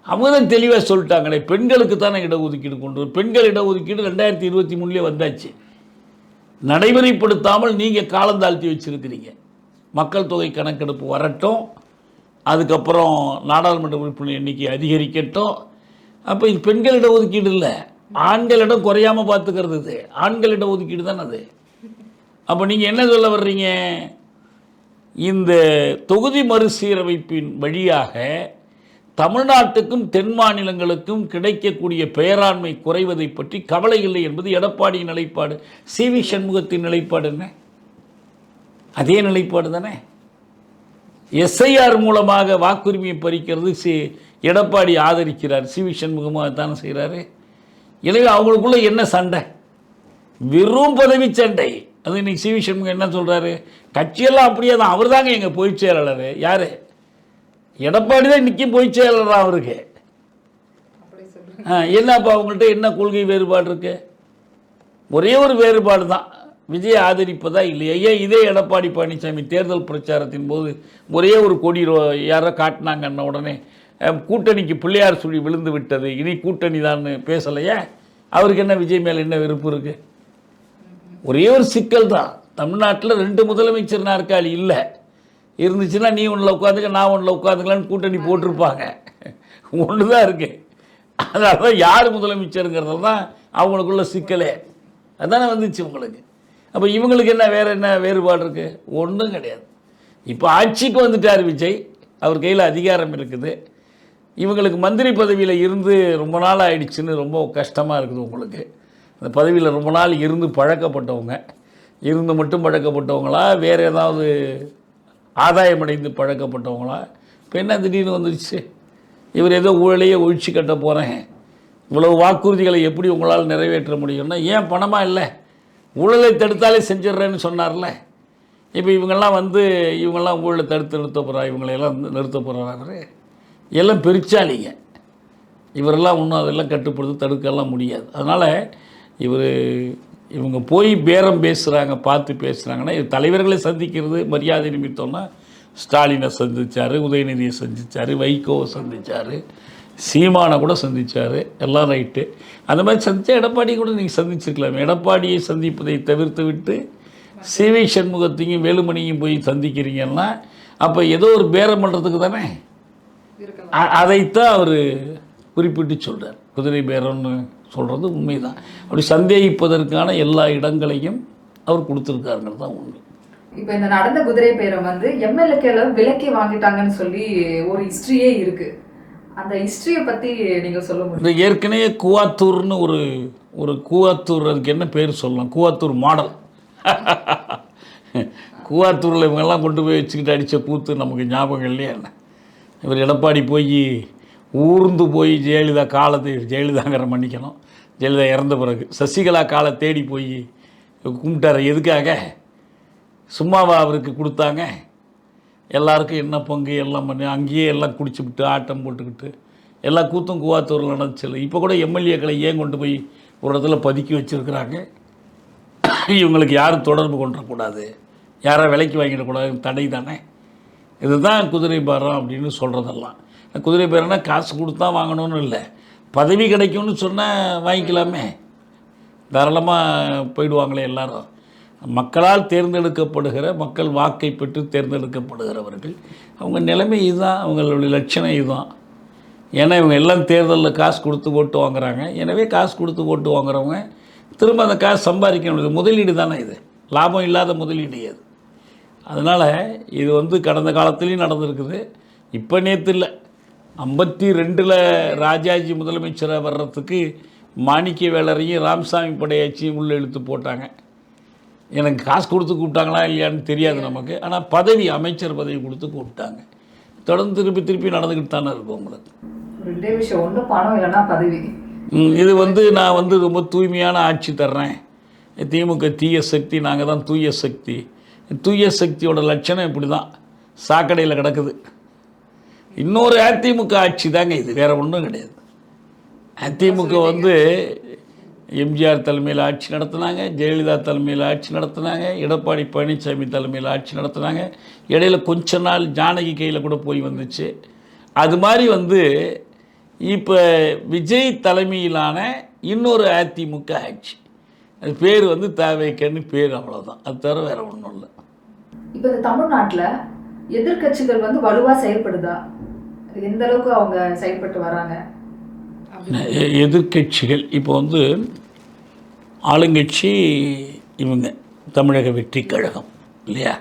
அவங்க தான் தெளிவாக சொல்லிட்டாங்களே, பெண்களுக்கு தானே இடஒதுக்கீடு கொண்டு வரும். பெண்கள் இடஒதுக்கீடு 2023 வந்தாச்சு, நடைமுறைப்படுத்தாமல் நீங்கள் காலந்தாழ்த்தி வச்சுருக்கிறீங்க. மக்கள் தொகை கணக்கெடுப்பு வரட்டும், அதுக்கப்புறம் நாடாளுமன்ற உறுப்பினர் எண்ணிக்கை அதிகரிக்கட்டும். அப்போ இது பெண்கள் இடஒதுக்கீடு இல்லை, ஆண்களிடம் குறையாமல் பார்த்துக்கிறது. இது ஆண்கள் இடஒதுக்கீடு தானே அது. அப்போ நீங்கள் என்ன சொல்ல வர்றீங்க? இந்த தொகுதி மறுசீரமைப்பின் வழியாக தமிழ்நாட்டுக்கும் தென் மாநிலங்களுக்கும் கிடைக்கக்கூடிய பேராண்மை குறைவதை பற்றி கவலை இல்லை என்பது எடப்பாடியின் நிலைப்பாடு. சிவி சண்முகத்தின் நிலைப்பாடு என்ன? அதே நிலைப்பாடு தானே. எஸ்ஐஆர் மூலமாக வாக்குரிமையை பறிக்கிறது எடப்பாடி ஆதரிக்கிறார், சிவி சண்முகமாக தானே செய்கிறாரு. எனவே அவங்களுக்குள்ள என்ன சண்டை? வெறும் பதவி சண்டை. அது இன்னைக்கு சிவி சண்முகம் என்ன சொல்கிறாரு? கட்சியெல்லாம் அப்படியே தான், அவர் தாங்க எங்கள் பொதுச் செயலாளர். யார்? எடப்பாடி தான் இன்றைக்கும் பொதுச் செயலாளர் அவருக்கு. என்னப்பா அவங்கள்ட்ட என்ன கொள்கை வேறுபாடு இருக்கு? ஒரே ஒரு வேறுபாடு தான், விஜய் ஆதரிப்பதா இல்லையா. ஏன் இதே எடப்பாடி பழனிசாமி தேர்தல் பிரச்சாரத்தின் போது ஒரே ஒரு கொடி யாரோ காட்டினாங்கன்ன உடனே கூட்டணிக்கு பிள்ளையார் சொல்லி விழுந்து விட்டது, இனி கூட்டணி தான் பேசலையே. அவருக்கு என்ன விஜய் மேலே என்ன வெறுப்பு இருக்கு? ஒரே ஒரு சிக்கல் தான், தமிழ்நாட்டில் 2 முதலமைச்சர் நாற்காலி இல்லை. இருந்துச்சுன்னா நீ ஒன்றில் உட்காந்துக்க நான் ஒன்றில் உட்காந்துக்கலான்னு கூட்டணி போட்டிருப்பாங்க. ஒன்று தான் இருக்குது. அதனால தான் யார் முதலமைச்சருங்கிறது தான் அவங்களுக்குள்ள சிக்கலே. அதுதானே வந்துச்சு உங்களுக்கு. அப்போ இவங்களுக்கு என்ன வேறு என்ன வேறுபாடு இருக்குது? ஒன்றும் கிடையாது. இப்போ ஆட்சிக்கு வந்துட்டார் விஜய், அவர் கையில் அதிகாரம் இருக்குது. இவங்களுக்கு மந்திரி பதவியில் இருந்து ரொம்ப நாள் ஆயிடுச்சுன்னு ரொம்ப கஷ்டமாக இருக்குது உங்களுக்கு. அந்த பதவியில் ரொம்ப நாள் இருந்து பழக்கப்பட்டவங்க, இருந்து மட்டும் பழக்கப்பட்டவங்களா, வேறு ஏதாவது ஆதாயம் அடைந்து பழக்கப்பட்டவங்களா? இப்போ என்ன திடீர்னு வந்துடுச்சு? இவர் ஏதோ ஊழலையே ஒழிச்சு கட்ட போகிறேன், இவ்வளவு வாக்குறுதிகளை எப்படி உங்களால் நிறைவேற்ற முடியும்னா, ஏன் பணமாக இல்லை, ஊழலை தடுத்தாலே செஞ்சிட்றேன்னு சொன்னார்ல. இப்போ இவங்கெல்லாம் இவங்கெல்லாம் ஊழலை நிறுத்த போகிறா, இவங்களையெல்லாம் நிறுத்த போகிறாரு. எல்லாம் பெருச்சாலிங்க இவரெல்லாம். ஒன்றும் அதெல்லாம் கட்டுப்படுத்த தடுக்கலாம் முடியாது. அதனால் இவங்க போய் பேரம் பேசுகிறாங்க, பார்த்து பேசுகிறாங்கன்னா, இது தலைவர்களை சந்திக்கிறது மரியாதை நிமித்தம்னா ஸ்டாலினை சந்தித்தார், உதயநிதியை சந்தித்தார், வைகோவை சந்தித்தார், சீமானை கூட சந்தித்தார், எல்லாம் ரைட்டு. அந்த மாதிரி சந்தித்தா எடப்பாடி கூட நீங்கள் சந்திச்சிருக்கலாம். எடப்பாடியை சந்திப்பதை தவிர்த்து விட்டு சிவி சண்முகத்தையும் வேலுமணியும் போய் சந்திக்கிறீங்கன்னா அப்போ ஏதோ ஒரு பேரம் பண்ணுறதுக்கு தானே. அதைத்தான் அவர் குறிப்பிட்டு சொல்கிறார். குதிரை பேரம்னு சொல்கிறது உண்மைதான். அப்படி சந்தேகிப்பதற்கான எல்லா இடங்களையும் அவர் கொடுத்துருக்காருங்கிறது தான் உண்மை. இப்போ இந்த நடந்த குதிரை பேரம் எம்எல்ஏக்களை விலக்கி வாங்கிட்டாங்கன்னு சொல்லி ஒரு ஹிஸ்ட்ரியே இருக்குது. அந்த ஹிஸ்ட்ரியை பற்றி நீங்கள் சொல்ல முடியும்? இந்த ஏற்கனவே கூவாத்தூர்னு ஒரு கூவாத்தூர், அதுக்கு என்ன பேர் சொல்லலாம், கூவாத்தூர் மாடல். கூவாத்தூரில் இவங்கெல்லாம் கொண்டு போய் வச்சுக்கிட்டு அடித்த கூத்து நமக்கு ஞாபகம் இல்லையா என்ன? இவர் எடப்பாடி போய் ஊர்ந்து போய் ஜெயலலிதாங்கிற மன்னிக்கணும், ஜெயலலிதா இறந்த பிறகு சசிகலா காலை தேடி போய் கும்பிட்டார். எதுக்காக? சும்மாவா அவருக்கு கொடுத்தாங்க? எல்லாருக்கும் என்ன பங்கு எல்லாம் பண்ணி அங்கேயே எல்லாம் குடிச்சுவிட்டு ஆட்டம் போட்டுக்கிட்டு எல்லா கூத்தும் கூவாத்தூரில் நடந்துச்சு. இப்போ கூட எம்எல்ஏக்களை ஏன் கொண்டு போய் ஒரு இடத்துல பதுக்கி வச்சுருக்கிறாங்க? இவங்களுக்கு யாரும் தொடர்பு கொண்டுடக்கூடாது, யாரை விலைக்கு வாங்கிடக்கூடாது, தடை தானே. இதுதான் குதிரை பேரம் அப்படின்னு சொல்கிறதெல்லாம். குதிரை பேரம்னா காசு கொடுத்தா வாங்கணும்னு இல்லை, பதவி கிடைக்கும்னு சொன்னால் வாங்கிக்கலாமே, தாராளமாக போயிடுவாங்களே எல்லாரும். மக்களால் தேர்ந்தெடுக்கப்படுகிற, மக்கள் வாக்கை பெற்று தேர்ந்தெடுக்கப்படுகிறவர்கள், அவங்க நிலைமை இதுதான், அவங்களுடைய லட்சணம் இதுதான். ஏன்னா இவங்க எல்லாம் தேர்தலில் காசு கொடுத்து ஓட்டு வாங்குறாங்க. எனவே காசு கொடுத்து ஓட்டு வாங்குறவங்க திரும்ப அந்த காசு சம்பாதிக்க முடியாது. முதலீடு தானே இது, லாபம் இல்லாத முதலீடு அது. அதனால் இது கடந்த காலத்துலேயும் நடந்திருக்குது. இப்போ நேற்று இல்லை, 52ல் ராஜாஜி முதலமைச்சராக வர்றதுக்கு மாணிக்க வேலரையும் ராமசாமி படையாச்சியும் உள்ளே இழுத்து போட்டாங்க. எனக்கு காசு கொடுத்து கூப்பிட்டாங்களா இல்லையான்னு தெரியாது நமக்கு. ஆனால் பதவி, அமைச்சர் பதவி கொடுத்து கூப்பிட்டாங்க. தொடர்ந்து திருப்பி நடந்துக்கிட்டு தானே இருக்கும் உங்களுக்கு. ரெண்டே விஷயம், ஒன்று பணம் இல்லைன்னா பதவி. இது நான் ரொம்ப தூய்மையான ஆட்சி தர்றேன், திமுக தீய சக்தி, நாங்கள் தான் தூய சக்தி. தூய சக்தியோட லட்சணம் இப்படி தான் சாக்கடையில் கிடக்குது. இன்னொரு அதிமுக ஆட்சி தாங்க இது, வேறு ஒன்றும் கிடையாது. அதிமுக எம்ஜிஆர் தலைமையில் ஆட்சி நடத்தினாங்க, ஜெயலலிதா தலைமையில் ஆட்சி நடத்தினாங்க, எடப்பாடி பழனிசாமி தலைமையில் ஆட்சி நடத்தினாங்க. இடையில் கொஞ்ச நாள் ஜானகி கையில் கூட போய் வந்துச்சு. அது மாதிரி இப்போ விஜய் தலைமையிலான இன்னொரு அதிமுக ஆட்சி, அது பேர் தேவைக்கன்னு பேர், அவ்வளோதான். அது தவிர வேறு ஒன்றும் இல்லை. இப்போ இந்த தமிழ்நாட்டில் எதிர்கட்சிகள் வலுவாக செயல்படுதா? எந்த அளவுக்கு அவங்க செயல்பட்டு வராங்க? எதிர்கட்சிகள் இப்போ ஆளுங்கட்சி இவங்க தமிழக வெற்றி கழகம் இல்லையா?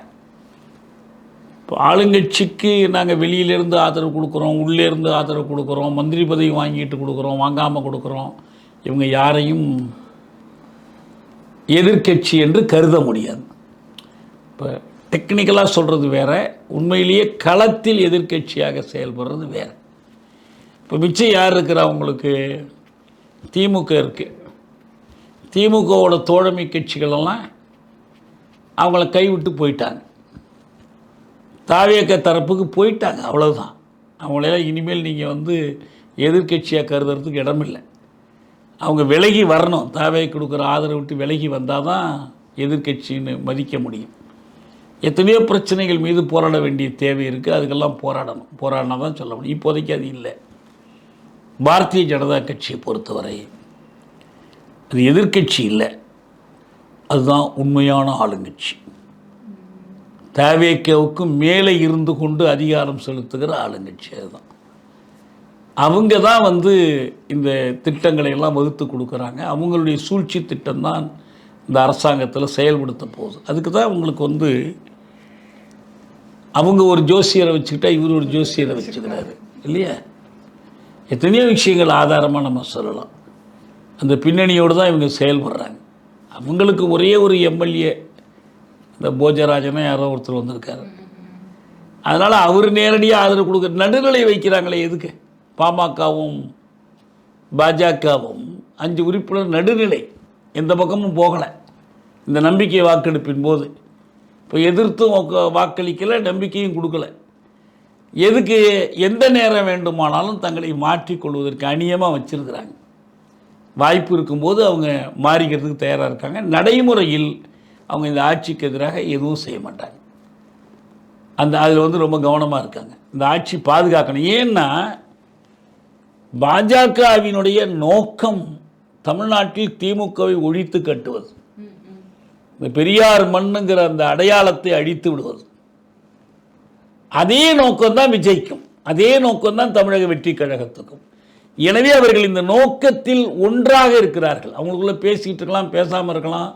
இப்போ ஆளுங்கட்சிக்கு நாங்கள் வெளியிலேருந்து ஆதரவு கொடுக்குறோம், உள்ளேருந்து ஆதரவு கொடுக்குறோம், மந்திரி பதவி வாங்கிட்டு கொடுக்குறோம், வாங்காமல் கொடுக்குறோம், இவங்க யாரையும் எதிர்க்கட்சி என்று கருத முடியாது. இப்போ டெக்னிக்கலாக சொல்கிறது வேறு, உண்மையிலேயே களத்தில் எதிர்க்கட்சியாக செயல்படுறது வேறு. இப்போ மிச்சம் யார் இருக்கிறா? அவங்களுக்கு திமுக இருக்குது. திமுகவோட தோழமை கட்சிகளெல்லாம் அவங்கள கைவிட்டு போயிட்டாங்க, தாவேக தரப்புக்கு போயிட்டாங்க, அவ்வளோதான். அவங்களெல்லாம் இனிமேல் நீங்கள் எதிர்க்கட்சியாக கருதுறதுக்கு இடமில்லை. அவங்க விலகி வரணும், தாவே கொடுக்குற ஆதரவு விட்டு விலகி வந்தால் தான் எதிர்க்கட்சின்னு மதிக்க முடியும். எத்தனையோ பிரச்சனைகள் மீது போராட வேண்டிய தேவை இருக்குது, அதுக்கெல்லாம் போராடினா தான் சொல்ல முடியும். இப்போதைக்கு அது இல்லை. பாரதிய ஜனதா கட்சியை பொறுத்தவரை அது எதிர்க்கட்சி இல்லை, அதுதான் உண்மையான ஆளுங்கட்சி. தாவேக்கவுக்கு மேலே இருந்து கொண்டு அதிகாரம் செலுத்துகிற ஆளுங்கட்சி அதுதான். அவங்க தான் இந்த திட்டங்களை எல்லாம் வகுத்து கொடுக்குறாங்க. அவங்களுடைய சூழ்ச்சி திட்டம்தான் இந்த அரசாங்கத்தில் செயல்படுத்த போகுது. அதுக்கு தான் உங்களுக்கு அவங்க ஒரு ஜோசியரை வச்சுக்கிட்டா இவர் ஒரு ஜோசியரை வச்சுக்கிறாரு இல்லையா? எத்தனையோ விஷயங்கள் ஆதாரமாக நம்ம சொல்லலாம். அந்த பின்னணியோடு தான் இவங்க செயல்படுறாங்க. அவங்களுக்கு ஒரே ஒரு எம்எல்ஏ, இந்த போஜராஜனை யாரோ ஒருத்தர் வந்திருக்காரு. அதனால் அவர் நேரடியாக ஆதரவு கொடுக்குற நடுநிலை வைக்கிறாங்களே. எதுக்கு? பாமகவும் பாஜகவும் 5 உறுப்பினர் நடுநிலை, எந்த பக்கமும் போகலை இந்த நம்பிக்கை வாக்கெடுப்பின் போது. இப்போ எதிர்த்தும் வாக்களிக்கலை, நம்பிக்கையும் கொடுக்கலை. எதுக்கு? எந்த நேரம் வேண்டுமானாலும் தங்களை மாற்றிக்கொள்வதற்கு அநியமாக வச்சுருக்கிறாங்க. வாய்ப்பு இருக்கும்போது அவங்க மாறிக்கிறதுக்கு தயாராக இருக்காங்க. நடைமுறையில் அவங்க இந்த ஆட்சிக்கு எதிராக எதுவும் செய்ய மாட்டாங்க. அதில் ரொம்ப கவனமாக இருக்காங்க. இந்த ஆட்சி பாதுகாக்கணும். ஏன்னா பாஜகவினுடைய நோக்கம் தமிழ்நாட்டில் திமுகவை ஒழித்து கட்டுவது, இந்த பெரியார் மண்ணுங்கிற அந்த அடையாளத்தை அழித்து விடுவது. அதே நோக்கம்தான் விஜய்க்கும், அதே நோக்கம்தான் தமிழக வெற்றி கழகத்துக்கும். எனவே அவர்கள் இந்த நோக்கத்தில் ஒன்றாக இருக்கிறார்கள். அவங்களுக்குள்ள பேசிக்கிட்டு இருக்கலாம், பேசாமல் இருக்கலாம்,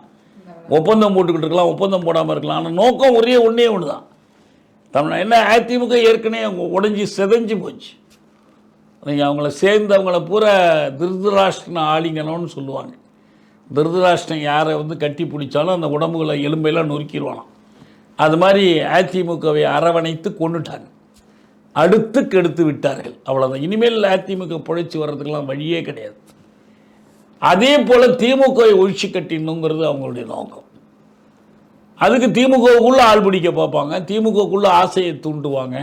ஒப்பந்தம் போட்டுக்கிட்டு இருக்கலாம், ஒப்பந்தம் போடாமல் இருக்கலாம். ஆனால் நோக்கம் ஒன்றே ஒன்று தான். தமிழ் என்ன அதிமுக ஏற்கனவே அவங்க உடஞ்சி செதஞ்சு போச்சு. நீங்கள் அவங்கள சேர்ந்து பூரா திருதராஷ்டிரன் ஆளிங்கணும்னு சொல்லுவாங்க. திருதராஷ்டிரன் யாரை கட்டி பிடிச்சாலும் அந்த உடம்புகளை எலும்பையெல்லாம் நொறுக்கிடுவானாம். அது மாதிரி அதிமுகவை அரவணைத்து கொண்டுட்டாங்க, அடுத்து கெடுத்து விட்டார்கள். அவ்வளோதான். இனிமேல் அதிமுக பிழைச்சி வர்றதுக்கெல்லாம் வழியே கிடையாது. அதே போல் திமுகவை ஒழிச்சு கட்டிடணுங்கிறது அவங்களுடைய நோக்கம். அதுக்கு திமுகவுக்குள்ளே ஆள் பிடிக்க பார்ப்பாங்க, திமுகவுக்குள்ளே ஆசையை தூண்டுவாங்க.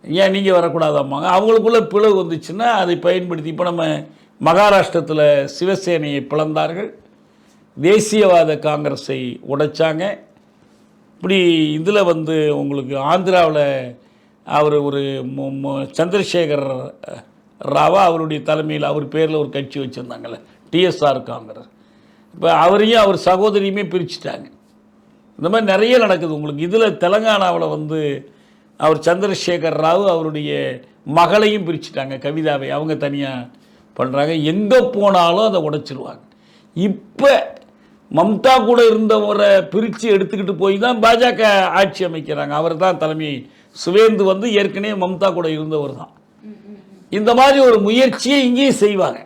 ஏன் நீங்கள் வரக்கூடாதாம்பாங்க. அவங்களுக்குள்ள பிளவு வந்துச்சுன்னா அதை பயன்படுத்தி இப்போ நம்ம மகாராஷ்டிரத்தில் சிவசேனையை பிளந்தார்கள், தேசியவாத காங்கிரஸை உடைச்சாங்க. இப்படி இதில் உங்களுக்கு ஆந்திராவில் அவர் ஒரு சந்திரசேகர் ராவா அவருடைய தலைமையில் அவர் பேரில் ஒரு கட்சி வச்சுருந்தாங்கள்ல, டிஎஸ்ஆர் காங்கிரஸ். இப்போ அவரையும் அவர் சகோதரியுமே பிரிச்சுட்டாங்க. இந்த மாதிரி நிறைய நடக்குது உங்களுக்கு. இதில் தெலங்கானாவில் அவர் சந்திரசேகர் ராவ் அவருடைய மகளையும் பிரிச்சுட்டாங்க, கவிதாவை. அவங்க தனியாக பண்ணுறாங்க. எங்கே போனாலும் அதை உடைச்சிருவாங்க. இப்போ மம்தா கூட இருந்தவரை பிரித்து எடுத்துக்கிட்டு போய் தான் பாஜக ஆட்சி அமைக்கிறாங்க. அவர் தான் தலைமை. சுவேந்து ஏற்கனவே மம்தா கூட இருந்தவர் தான். இந்த மாதிரி ஒரு முயற்சியை இங்கேயும் செய்வாங்க.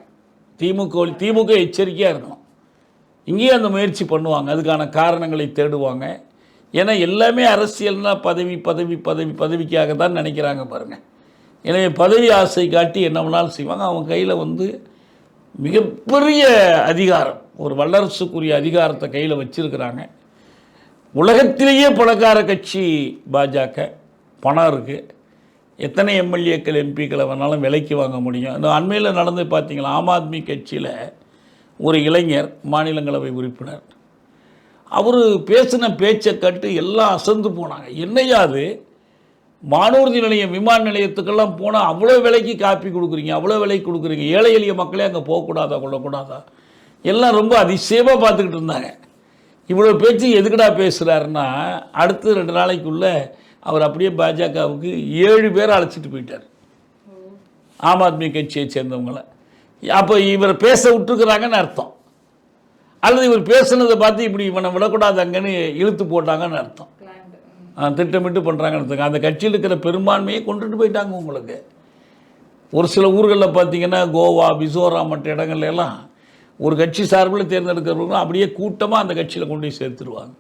திமுக எச்சரிக்கையாக இருக்கணும். இங்கேயும் அந்த முயற்சி பண்ணுவாங்க, அதுக்கான காரணங்களை தேடுவாங்க. ஏன்னா எல்லாமே அரசியல்னால் பதவி பதவி பதவி பதவிக்காக தான் நினைக்கிறாங்க பாருங்கள். எனவே பதவி ஆசை காட்டி என்ன வேணாலும் செய்வாங்க. அவங்க கையில் மிகப்பெரிய அதிகாரம், ஒரு வல்லரசுக்குரிய அதிகாரத்தை கையில் வச்சுருக்கிறாங்க. உலகத்திலேயே பணக்கார கட்சி பாஜக. பணம் இருக்குது, எத்தனை எம்எல்ஏக்கள் எம்பிக்களை வேணாலும் விலைக்கு வாங்க முடியும். இந்த அண்மையில் நடந்து பார்த்தீங்களா, ஆம் ஆத்மி கட்சியில் ஒரு இளைஞர் மாநிலங்களவை உறுப்பினர், அவர் பேசின பேச்சை கட்டு எல்லாம் அசந்து போனாங்க. என்னையா அது, வானூர்தி நிலையம் விமான நிலையத்துக்கெல்லாம் போனால் அவ்வளோ விலைக்கு காப்பி கொடுக்குறீங்க, அவ்வளோ விலைக்கு கொடுக்குறீங்க, ஏழை எளிய மக்களே அங்கே போகக்கூடாதா கொள்ளக்கூடாதா, எல்லாம் ரொம்ப அதிசயமாக பார்த்துக்கிட்டு இருந்தாங்க. இவ்வளோ பேச்சு எதுக்குடா பேசுகிறாருன்னா, அடுத்து 2 நாளைக்குள்ளே அவர் அப்படியே பாஜகவுக்கு 7 பேரை அழைச்சிட்டு போயிட்டார், ஆம் ஆத்மி கட்சியை சேர்ந்தவங்களை. அப்போ இவரை பேச விட்டுருக்குறாங்கன்னு அர்த்தம், அல்லது இவர் பேசுனதை பார்த்து இப்படி இவனை விடக்கூடாது அங்கன்னு இழுத்து போட்டாங்கன்னு அர்த்தம். திட்டமிட்டு பண்ணுறாங்கன்னு அந்த கட்சியில் இருக்கிற பெரும்பான்மையை கொண்டுட்டு போயிட்டாங்க உங்களுக்கு. ஒரு சில ஊர்களில் பார்த்தீங்கன்னா கோவா, மிசோராம் மற்ற இடங்கள்ல எல்லாம் ஒரு கட்சி சார்பில் தேர்ந்தெடுக்கிறவங்களும் அப்படியே கூட்டமாக அந்த கட்சியில் கொண்டு போய் சேர்த்துருவாங்க.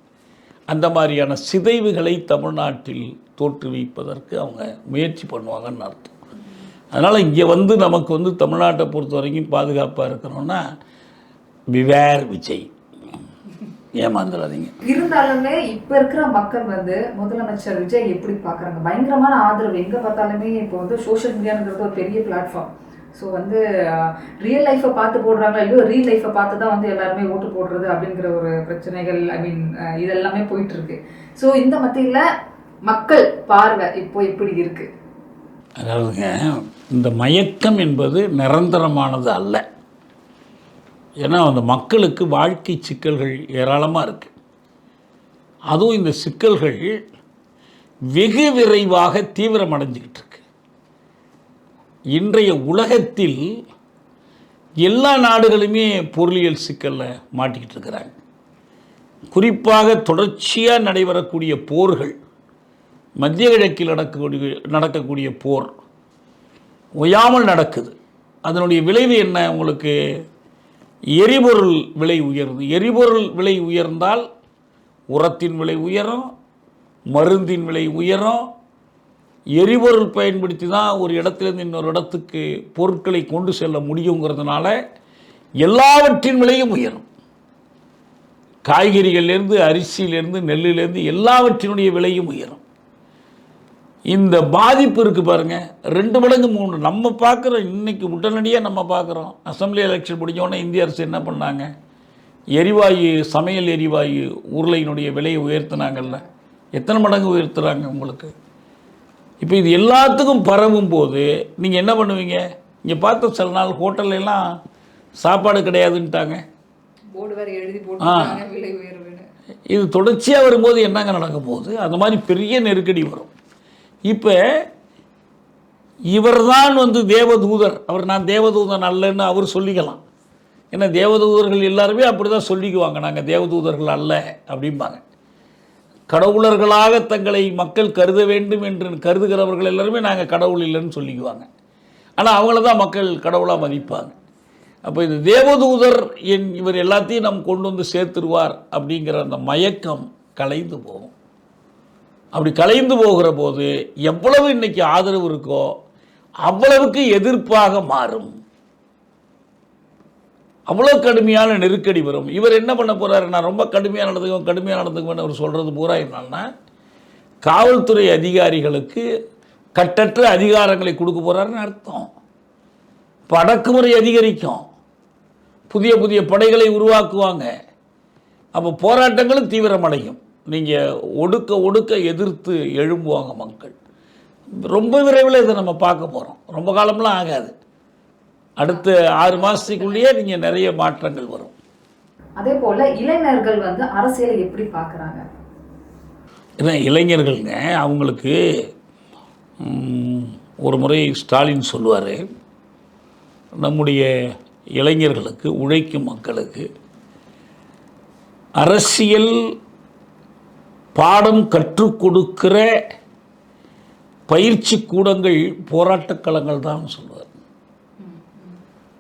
அந்த மாதிரியான சிதைவுகளை தமிழ்நாட்டில் தோற்றுவிப்பதற்கு அவங்க முயற்சி பண்ணுவாங்கன்னு அர்த்தம். அதனால் இங்கே வந்து நமக்கு வந்து தமிழ்நாட்டை பொறுத்த வரைக்கும் பாதுகாப்பாக இருக்கிறோன்னா பிவேர் விஜய், ஏமாந்துடாதீங்க. இருந்தாலுமே இப்ப இருக்கிற மக்கள் வந்து முதலமைச்சர் விஜய் எப்படி பாக்குறாங்க? பயங்கரமான ஆதரவு எங்க பார்த்தாலுமே. இப்போ வந்து சோஷியல் மீடியாங்கிறது ஒரு பெரிய பிளாட்ஃபார்ம். ஸோ வந்து ரியல் லைஃப்பை பார்த்து போடுறாங்களா இல்லையோ, ரியல் லைஃப்பை பார்த்து தான் வந்து எல்லாருமே ஓட்டு போடுறது அப்படிங்கிற ஒரு பிரச்சனைகள், ஐ மீன் இதெல்லாமே போயிட்டு இருக்கு. ஸோ இந்த மத்தியில் மக்கள் பார்வை இப்போ எப்படி இருக்கு? அதாவதுங்க, இந்த மயக்கம் என்பது நிரந்தரமானது அல்ல. ஏன்னா அந்த மக்களுக்கு வாழ்க்கை சிக்கல்கள் ஏராளமாக இருக்குது. அதுவும் இந்த சிக்கல்கள் வெகு விரைவாக தீவிரமடைஞ்சிக்கிட்டு இருக்கு. இன்றைய உலகத்தில் எல்லா நாடுகளுமே பொருளியல் சிக்கலில் மாட்டிக்கிட்டு இருக்கிறாங்க. குறிப்பாக தொடர்ச்சியாக நடைபெறக்கூடிய போர்கள், மத்திய கிழக்கில் நடக்கக்கூடிய போர் ஓயாமல் நடக்குது. அதனுடைய விளைவு என்ன? உங்களுக்கு எரிபொருள் விலை உயருது. எரிபொருள் விலை உயர்ந்தால் உரத்தின் விலை உயரும், மருந்தின் விலை உயரும். எரிபொருள் பயன்படுத்தி தான் ஒரு இடத்துலேருந்து இன்னொரு இடத்துக்கு பொருட்களை கொண்டு செல்ல முடியுங்கிறதுனால எல்லாவற்றின் விலையும் உயரும். காய்கறிகள்லேருந்து, அரிசியிலேருந்து, நெல்லிலேருந்து எல்லாவற்றினுடைய விலையும் உயரும். இந்த பாதிப்பு இருக்குது பாருங்கள், 2 மடங்கு 3. நம்ம பார்க்குறோம், இன்றைக்கி உடனடியாக நம்ம பார்க்குறோம். அசம்பிளி எலெக்ஷன் முடிஞ்சோடனே இந்திய அரசு என்ன பண்ணாங்க? எரிவாயு, சமையல் எரிவாயு உருளையினுடைய விலையை உயர்த்தினாங்கல்ல. எத்தனை மடங்கு உயர்த்துறாங்க உங்களுக்கு? இப்போ இது எல்லாத்துக்கும் பரவும் போது நீங்கள் என்ன பண்ணுவீங்க? இங்கே பார்த்த சில நாள் ஹோட்டல்லாம் சாப்பாடு கிடையாதுன்ட்டாங்க. போர்டு வேறு எழுதி போட்டு விலை உயர்வுன்னு. இது தொடர்ச்சியாக வரும்போது என்னங்க நடக்க போகுது? அந்த மாதிரி பெரிய நெருக்கடி வரும். இப்போ இவர் தான் வந்து தேவதூதர், நான் தேவதூதன் அல்லன்னு அவர் சொல்லிக்கலாம். ஏன்னா தேவதூதர்கள் எல்லாருமே அப்படி தான் சொல்லிக்குவாங்க, நாங்கள் தேவதூதர்கள் அல்ல அப்படிம்பாங்க. கடவுளர்களாக தங்களை மக்கள் கருத வேண்டும் என்று கருதுகிறவர்கள் எல்லாருமே நாங்கள் கடவுள் இல்லைன்னு சொல்லிக்குவாங்க. ஆனால் அவங்கள தான் மக்கள் கடவுளாக மதிப்பாங்க. அப்போ இது தேவதூதர் இவர் எல்லாத்தையும் நம்ம கொண்டு வந்து சேர்த்துருவார் அப்படிங்கிற அந்த மயக்கம் கலைந்து போகும். அப்படி கலைந்து போகிற போது எவ்வளவு இன்னைக்கு ஆதரவு இருக்கோ அவ்வளவுக்கு எதிர்ப்பாக மாறும். அவ்வளோ கடுமையான நெருக்கடி வரும். இவர் என்ன பண்ண போகிறாரு? நான் ரொம்ப கடுமையாக நடந்துக்குவேன் அவர் சொல்கிறது பூரா என்னன்னா, காவல்துறை அதிகாரிகளுக்கு கட்டற்ற அதிகாரங்களை கொடுக்க போகிறாருன்னு அர்த்தம். இப்போ அடக்குமுறை அதிகரிக்கும், புதிய புதிய படைகளை உருவாக்குவாங்க. அப்போ போராட்டங்களும் தீவிரமடையும். நீங்கள் ஒடுக்க எதிர்த்து எழும்புவாங்க மக்கள். ரொம்ப விரைவில் இதை நம்ம பார்க்க போகிறோம். ரொம்ப காலம்லாம் ஆகாது. அடுத்த 6 மாதத்துக்குள்ளேயே நீங்கள் நிறைய மாற்றங்கள் வரும். அதே போல் இளைஞர்கள் வந்து அரசியலை எப்படி பார்க்குறாங்க? ஏன்னா இளைஞர்கள்ங்க, அவங்களுக்கு ஒரு முறை ஸ்டாலின் சொல்லுவார், நம்முடைய இளைஞர்களுக்கு, உழைக்கும் மக்களுக்கு அரசியல் பாடம் கற்றுக் கொடுக்கிற பயிற்சி கூடங்கள் போராட்டக் களங்கள் தான் சொல்லுவார்.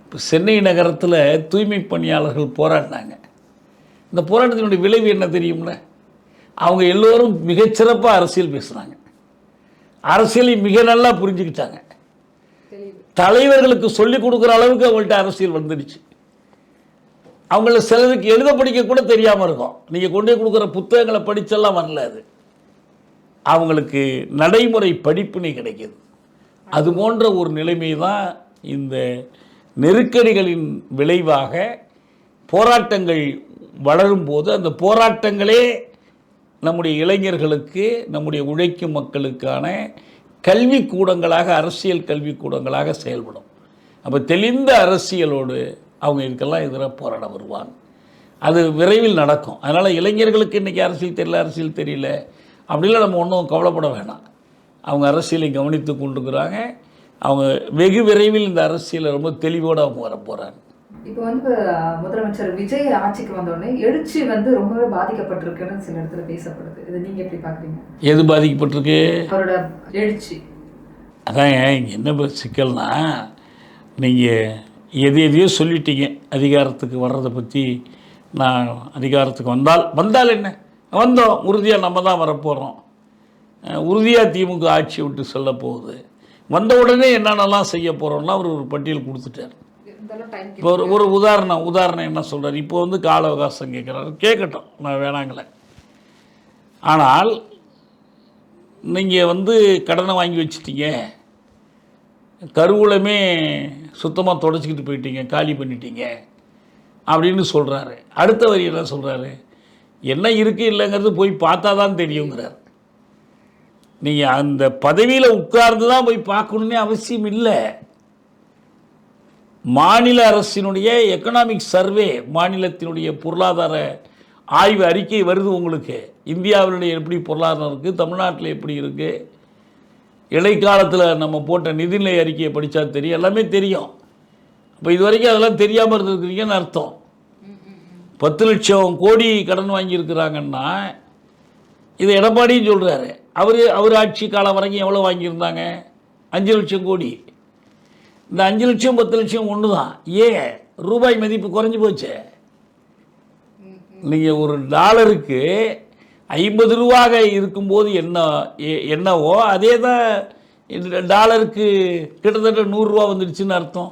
இப்போ சென்னை நகரத்தில் தூய்மை பணியாளர்கள் போராடினாங்க. இந்த போராட்டத்தினுடைய விளைவு என்ன தெரியும்ல? அவங்க எல்லோரும் மிகச்சிறப்பாக அரசியல் பேசுகிறாங்க, அரசியலை மிக நல்லா புரிஞ்சுக்கிட்டாங்க. தலைவர்களுக்கு சொல்லிக் கொடுக்குற அளவுக்கு அவங்கள்ட்ட அரசியல் வந்துடுச்சு. அவங்கள சிலருக்கு எழுத படிக்க கூட தெரியாமல் இருக்கும். நீங்கள் கொண்டு கொடுக்குற புத்தகங்களை படித்தெல்லாம் வரல. அது அவங்களுக்கு நடைமுறை படிப்பினை கிடைக்கிது. அது போன்ற ஒரு நிலைமை தான் இந்த நெருக்கடிகளின் விளைவாக போராட்டங்கள் வளரும்போது அந்த போராட்டங்களே நம்முடைய இளைஞர்களுக்கு, நம்முடைய உழைக்கும் மக்களுக்கான கல்வி கூடங்களாக, அரசியல் கல்வி கூடங்களாக செயல்படும். அப்போ தெளிந்த அரசியலோடு அவங்க இதுக்கெல்லாம் எதிராக போராட வருவாங்க. அது விரைவில் நடக்கும். அதனால் இளைஞர்களுக்கு இன்றைக்கி அரசியல் தெரியல அப்படிலாம் நம்ம ஒன்றும் கவலைப்பட வேணாம். அவங்க அரசியலை கவனித்து கொண்டுக்கிறாங்க. அவங்க வெகு விரைவில் இந்த அரசியலை ரொம்ப தெளிவோடு அவங்க வர போகிறாங்க. இப்போ வந்து முதலமைச்சர் விஜய் ஆட்சிக்கு வந்தோடனே எழுச்சி வந்து ரொம்பவே பாதிக்கப்பட்டிருக்குன்னு சில இடத்துல பேசப்படுது. இதை நீங்க எப்படி பாக்குறீங்க? எது பாதிக்கப்பட்டிருக்கு? அவரோட எழுச்சி. அதாங்க இங்கே என்ன சிக்கல்னா, நீங்கள் எதையோ சொல்லிட்டீங்க. அதிகாரத்துக்கு வர்றதை பற்றி நான் அதிகாரத்துக்கு வந்தால் என்ன, வந்தோம், உறுதியாக நம்ம தான் வரப்போகிறோம், உறுதியாக திமுக ஆட்சி விட்டு செல்ல போகுது, வந்த உடனே என்னென்னலாம் செய்ய போகிறோம்னா அவர் ஒரு பட்டியல் கொடுத்துட்டார். இப்போ ஒரு உதாரணம் என்ன சொல்கிறார், இப்போ வந்து கால அவகாசம் கேட்குறாரு, கேட்கட்டும், நான் வேணாங்களே. ஆனால் நீங்கள் வந்து கடனை வாங்கி வச்சிட்டீங்க, கருவூலமே சுத்தமாக தொடச்சிக்கிட்டு போயிட்டீங்க, காலி பண்ணிட்டீங்க அப்படின்னு சொல்கிறாரு. அடுத்த வரி என்ன சொல்கிறாரு, என்ன இருக்குது இல்லைங்கிறது போய் பார்த்தா தான் தெரியுங்கிறார். நீங்கள் அந்த பதவியில் உட்கார்ந்து தான் போய் பார்க்கணுன்னே அவசியம் இல்லை. மாநில அரசினுடைய எக்கனாமிக் சர்வே, மாநிலத்தினுடைய பொருளாதார ஆய்வு அறிக்கை வருது உங்களுக்கு. இந்தியாவினுடைய எப்படி பொருளாதாரம் இருக்குது, தமிழ்நாட்டில் எப்படி இருக்குது, இடைக்காலத்தில் நம்ம போட்ட நிதிநிலை அறிக்கையை படித்தா தெரியும், எல்லாமே தெரியும். இப்போ இது வரைக்கும் அதெல்லாம் தெரியாமல் இருந்திருக்கிறீங்கன்னு அர்த்தம். 10 லட்சம் கோடி கடன் வாங்கியிருக்கிறாங்கன்னா இது எடப்பாடியும் சொல்கிறாரு. அவர் ஆட்சி காலம் வரைக்கும் எவ்வளோ வாங்கியிருந்தாங்க? 5 லட்சம் கோடி. இந்த 5 லட்சம் 10 லட்சம் ஒன்று தான். ஏன் ரூபாய் மதிப்பு குறைஞ்சி போச்சு? நீங்கள் ஒரு டாலருக்கு 50 ரூபாக இருக்கும்போது என்னவோ அதே தான் டாலருக்கு கிட்டத்தட்ட 100 ரூபா வந்துடுச்சுன்னு அர்த்தம்.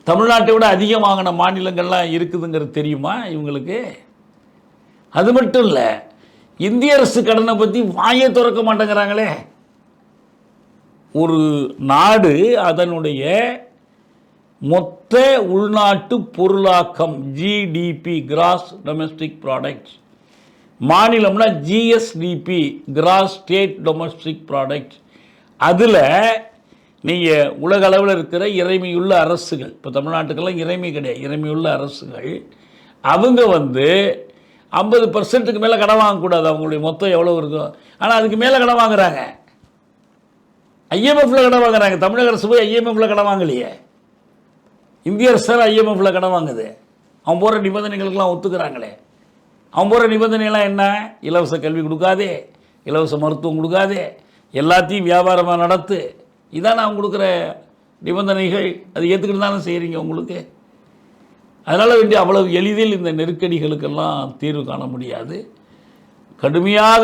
தமிழ்நாட்டை விட அதிகம் வாங்கின மாநிலங்கள்லாம் இருக்குதுங்கிறது தெரியுமா இவங்களுக்கு? அது மட்டும் இல்லை, இந்திய அரசு கடனை பற்றி வாயை திறக்க மாட்டேங்கிறாங்களே. ஒரு நாடு அதனுடைய மொத்த உள்நாட்டு பொருளாக்கம் ஜிடிபி, கிராஸ் டொமஸ்டிக் ப்ராடக்ட், மாநிலம்னா GSDP, gross state domestic product, அதில் நீங்கள் உலக அளவில் இருக்கிற இறைமையுள்ள அரசுகள், இப்போ தமிழ்நாட்டுக்கெல்லாம் இறைமை கிடையாது, இறைமையுள்ள அரசுகள், அவங்க வந்து 50% மேலே கடன் வாங்கக்கூடாது. அவங்களுடைய மொத்தம் எவ்வளோ இருக்கும், ஆனால் அதுக்கு மேலே கடன் வாங்குறாங்க. ஐஎம்எஃப்பில் கடன் வாங்குறாங்க. தமிழக அரசு போய் ஐஎம்எஃப்பில் கடன் வாங்கலையே, இந்திய அரசு ஐஎம்எஃப்பில் கடன் வாங்குது. அவன் போகிற நிபந்தனைகளுக்கெல்லாம் ஒத்துக்கிறாங்களே. அவன் போகிற நிபந்தனைலாம் என்ன? இலவச கல்வி கொடுக்காதே, இலவச மருத்துவம் கொடுக்காதே, எல்லாத்தையும் வியாபாரமாக நடத்து, இதானே அவங்க கொடுக்குற நிபந்தனைகள். அது ஏற்றுக்கிட்டு தானே செய்கிறீங்க உங்களுக்கு. அதனால் வேண்டிய அவ்வளவு எளிதில் இந்த நெருக்கடிகளுக்கெல்லாம் தீர்வு காண முடியாது. கடுமையாக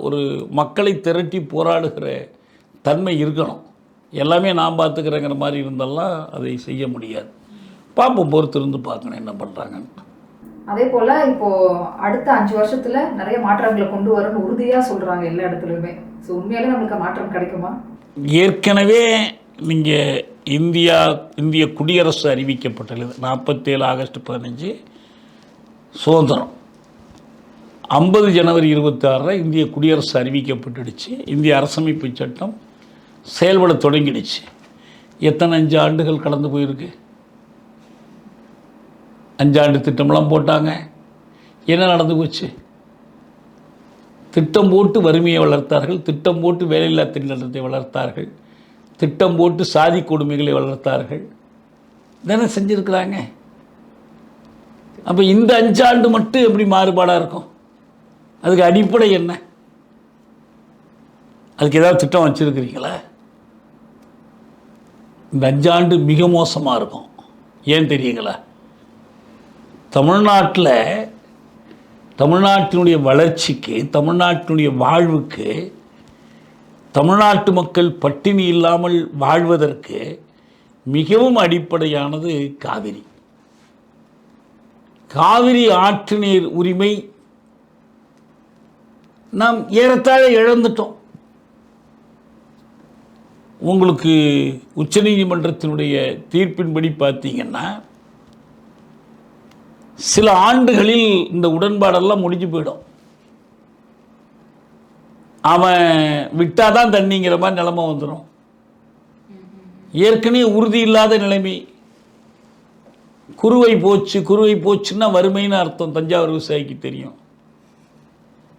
ஒரு மக்களை திரட்டி போராடுகிற தன்மை இருக்கணும். எல்லாமே நான் பார்த்துக்கிறேங்கிற மாதிரி இருந்தாலாம் அதை செய்ய முடியாது. பார்ப்போம், பொறுத்திருந்து பார்க்கணும் என்ன பண்ணுறாங்கன்னு. அதே போல் இப்போது அடுத்த 5 வருஷத்தில் நிறைய மாற்றங்களை கொண்டு வரணும்னு உறுதியாக சொல்கிறாங்க எல்லா இடத்துலையுமே. ஸோ உண்மையாலே நம்மளுக்கு மாற்றம் கிடைக்குமா? ஏற்கனவே நீங்கள் இந்திய குடியரசு அறிவிக்கப்பட்டது 47 ஆகஸ்ட் 15 சுதந்திரம். 50 ஜனவரி 26 இந்திய குடியரசு அறிவிக்கப்பட்டுடுச்சு. இந்திய அரசமைப்பு சட்டம் செயல்பட தொடங்கிடுச்சு. எத்தனை 5 ஆண்டுகள் கடந்து போயிருக்கு? 5 ஆண்டு திட்டமெல்லாம் போட்டாங்க. என்ன நடந்து போச்சு? திட்டம் போட்டு வறுமையை வளர்த்தார்கள், திட்டம் போட்டு வேலையில்லா திண்டாட்டத்தை வளர்த்தார்கள், திட்டம் போட்டு சாதி கொடுமைகளை வளர்த்தார்கள். தானே செஞ்சுருக்கிறாங்க. அப்போ இந்த 5 ஆண்டு மட்டும் எப்படி மாறுபாடாக இருக்கும்? அதுக்கு அடிப்படை என்ன? அதுக்கு ஏதாவது திட்டம் வச்சுருக்கிறீங்களா? இந்த 5 ஆண்டு மிக மோசமாக இருக்கும். ஏன் தெரியுங்களா? தமிழ்நாட்டினுடைய வளர்ச்சிக்கு, தமிழ்நாட்டினுடைய வாழ்வுக்கு, தமிழ்நாட்டு மக்கள் பட்டினி இல்லாமல் வாழ்வதற்கு மிகவும் அடிப்படையானது காவிரி. காவிரி ஆற்று நீர் உரிமை நாம் ஏறத்தாழ இழந்துட்டோம். உங்களுக்கு உச்சநீதிமன்றத்தினுடைய தீர்ப்பின்படி பார்த்தீங்கன்னா சில ஆண்டுகளில் இந்த உடன்பாடெல்லாம் முடிஞ்சு போயிடும். அவன் விட்டாதான் தண்ணிங்கிற மாதிரி நிலைமை வந்துடும். ஏற்கனவே உறுதி இல்லாத நிலைமை. குறுவை போச்சுன்னா வறுமைன்னு அர்த்தம். தஞ்சாவூர் விவசாயிக்கு தெரியும்.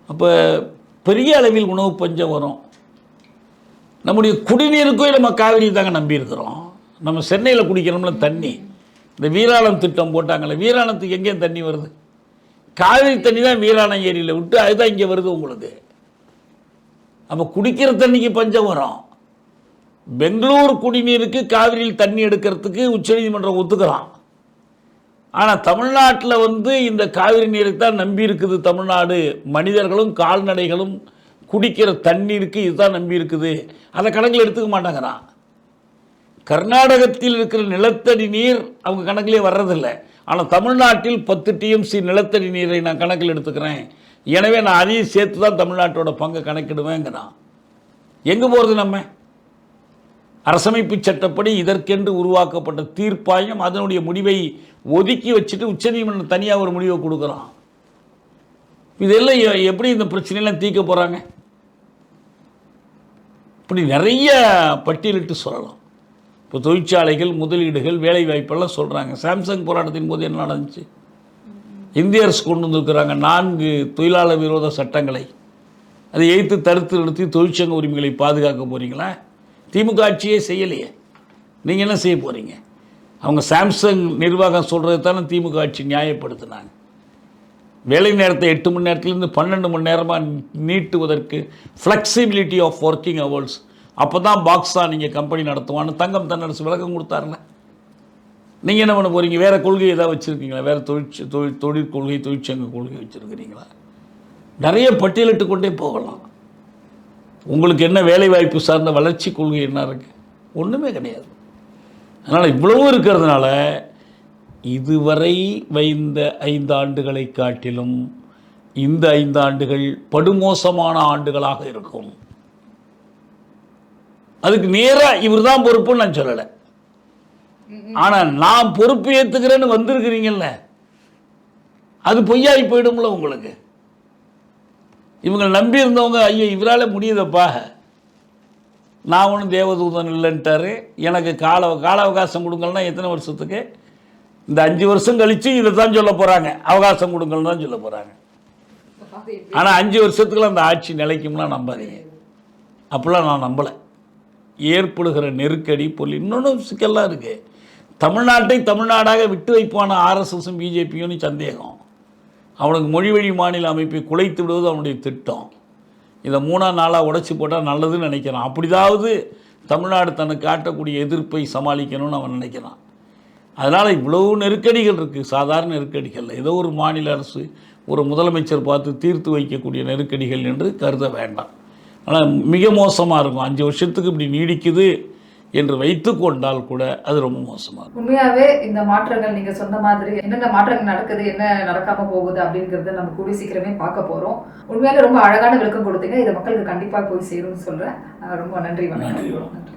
அப்போ பெரிய அளவில் உணவு பஞ்சம் வரும். நம்முடைய குடிநீருக்கும் நம்ம காவிரி தாங்க நம்பியிருக்கிறோம். நம்ம சென்னையில் குடிக்கிறோம்ல தண்ணி, இந்த வீராணம் திட்டம் போட்டாங்கல்ல, வீராணத்துக்கு எங்கேயும் தண்ணி வருது? காவிரி தண்ணி தான் வீராணம் ஏரியில் விட்டு அதுதான் இங்கே வருது உங்களுக்கு. அப்போ குடிக்கிற தண்ணிக்கு பஞ்சம் வரும். பெங்களூர் குடிநீருக்கு காவிரியில் தண்ணி எடுக்கிறதுக்கு உச்சநீதிமன்றம் ஒத்துக்கிறான். ஆனால் தமிழ்நாட்டில் இந்த காவிரி நீரை தான் நம்பி இருக்குது தமிழ்நாடு. மனிதர்களும் கால்நடைகளும் குடிக்கிற தண்ணீருக்கு இதுதான் நம்பி இருக்குது. அதை கணக்கில் எடுத்துக்க மாட்டாங்கிறான். கர்நாடகத்தில் இருக்கிற நிலத்தடி நீர் அவங்க கணக்கிலே வர்றதில்லை. ஆனால் தமிழ்நாட்டில் 10 TMC நிலத்தடி நீரை நான் கணக்கில் எடுத்துக்கிறேன், எனவே நான் அதையும் சேர்த்து தான் தமிழ்நாட்டோட பங்கை கணக்கிடுவேங்கிறான். எங்கே போகிறது? நம்ம அரசமைப்பு சட்டப்படி இதற்கென்று உருவாக்கப்பட்ட தீர்ப்பாயம் அதனுடைய முடிவை ஒதுக்கி வச்சுட்டு உச்சநீதிமன்றம் தனியாக ஒரு முடிவை கொடுக்குறான். இதெல்லாம் எப்படி இந்த பிரச்சனையெல்லாம் தீர்க்க போகிறாங்க? இப்படி நிறைய பட்டியலிட்டு சொல்லலாம். இப்போ தொழிற்சாலைகள், முதலீடுகள், வேலை வாய்ப்பெல்லாம் சொல்கிறாங்க. சாம்சங் போராட்டத்தின் போது என்ன நடந்துச்சு? இந்திய அரசு கொண்டு வந்திருக்கிறாங்க 4 தொழிலாளர் விரோத சட்டங்களை. அதை எதிர்த்து தடுத்து நிறுத்தி தொழிற்சங்க உரிமைகளை பாதுகாக்க போகிறீங்களா? திமுக ஆட்சியே செய்யலையே, நீங்கள் என்ன செய்ய போகிறீங்க? அவங்க சாம்சங் நிர்வாகம் சொல்கிறது தானே திமுக ஆட்சி நியாயப்படுத்தினாங்க. வேலை நேரத்தை 8 மணி நேரத்துலேருந்து 12 மணி நேரமாக நீட்டுவதற்கு ஃப்ளெக்சிபிலிட்டி ஆஃப் ஒர்க்கிங் ஹவர்ஸ், அப்போ தான் பாக்ஸாக நீங்கள் கம்பெனி நடத்துவான்னு தங்கம் தென்னரசு விளக்கம் கொடுத்தாருல. நீங்கள் என்ன பண்ண போகிறீங்க? வேறு கொள்கை ஏதாவது வச்சுருக்கீங்களா? வேறு தொழிற்கொள்கை, தொழிற்சங்க கொள்கை வச்சுருக்கிறீங்களா? நிறைய பட்டியலிட்டு கொண்டே போகலாம். உங்களுக்கு என்ன வேலைவாய்ப்பு சார்ந்த வளர்ச்சி கொள்கை என்ன இருக்குது? ஒன்றுமே கிடையாது. அதனால் இவ்வளவு இருக்கிறதுனால இதுவரை வைந்த 5 ஆண்டுகளை காட்டிலும் இந்த 5 ஆண்டுகள் படுமோசமான ஆண்டுகளாக இருக்கும். அதுக்கு நேராக இவர் தான் பொறுப்புன்னு நான் சொல்லலை. ஆனால் நான் பொறுப்பு ஏற்றுக்கிறேன்னு வந்திருக்கிறீங்கல்ல, அது பொய்யாகி போயிடும்ல உங்களுக்கு. இவங்க நம்பி இருந்தவங்க, ஐயோ இவரால் முடியுதப்பா, நான் ஒன்றும் தேவதூதன் இல்லைன்ட்டாரு, எனக்கு கால அவகாசம் கொடுங்கன்னா எத்தனை வருஷத்துக்கு? இந்த 5 வருஷம் கழித்து இதை தான் சொல்ல போகிறாங்க, அவகாசம் கொடுங்கன்னு தான் சொல்ல போகிறாங்க. ஆனால் 5 வருஷத்துக்குள்ள அந்த ஆட்சி நிலைக்கும்லாம் நம்பாதீங்க. அப்படிலாம் நான் நம்பலை. ஏற்படுகிற நெருக்கடி பொருள் இன்னொன்று சிக்கல்லாம் இருக்குது. தமிழ்நாட்டை தமிழ்நாடாக விட்டு வைப்பான RSSம் பிஜேபியும் சந்தேகம். அவனுக்கு மொழி வழி மாநில அமைப்பை குலைத்து விடுவது அவனுடைய திட்டம். இதை 3 நாளாக உடைச்சி போட்டால் நல்லதுன்னு நினைக்கிறான். அப்படிதாவது தமிழ்நாடு தனக்கு காட்டக்கூடிய எதிர்ப்பை சமாளிக்கணும்னு அவன் நினைக்கிறான். அதனால் இவ்வளவு நெருக்கடிகள் இருக்குது. சாதாரண நெருக்கடிகள், ஏதோ ஒரு மாநில அரசு, ஒரு முதலமைச்சர் பார்த்து தீர்த்து வைக்கக்கூடிய நெருக்கடிகள் என்று கருத வேண்டாம். ஆனால் மிக மோசமாக இருக்கும். 5 வருஷத்துக்கு இப்படி நீடிக்குது என்று வைத்து கொண்டால் கூட அது ரொம்ப மோசமாக இருக்கும். உண்மையாகவே இந்த மாற்றங்கள் நீங்கள் சொன்ன மாதிரி என்னென்ன மாற்றங்கள் நடக்குது, என்ன நடக்காமல் போகுது அப்படிங்கிறத நம்ம கூடி சீக்கிரமே பார்க்க போகிறோம். உண்மையாலே ரொம்ப அழகான விளக்கம் கொடுத்தீங்க. இதை மக்களுக்கு கண்டிப்பாக போய் சேரும்னு சொல்கிறேன். ரொம்ப நன்றி. நன்றி.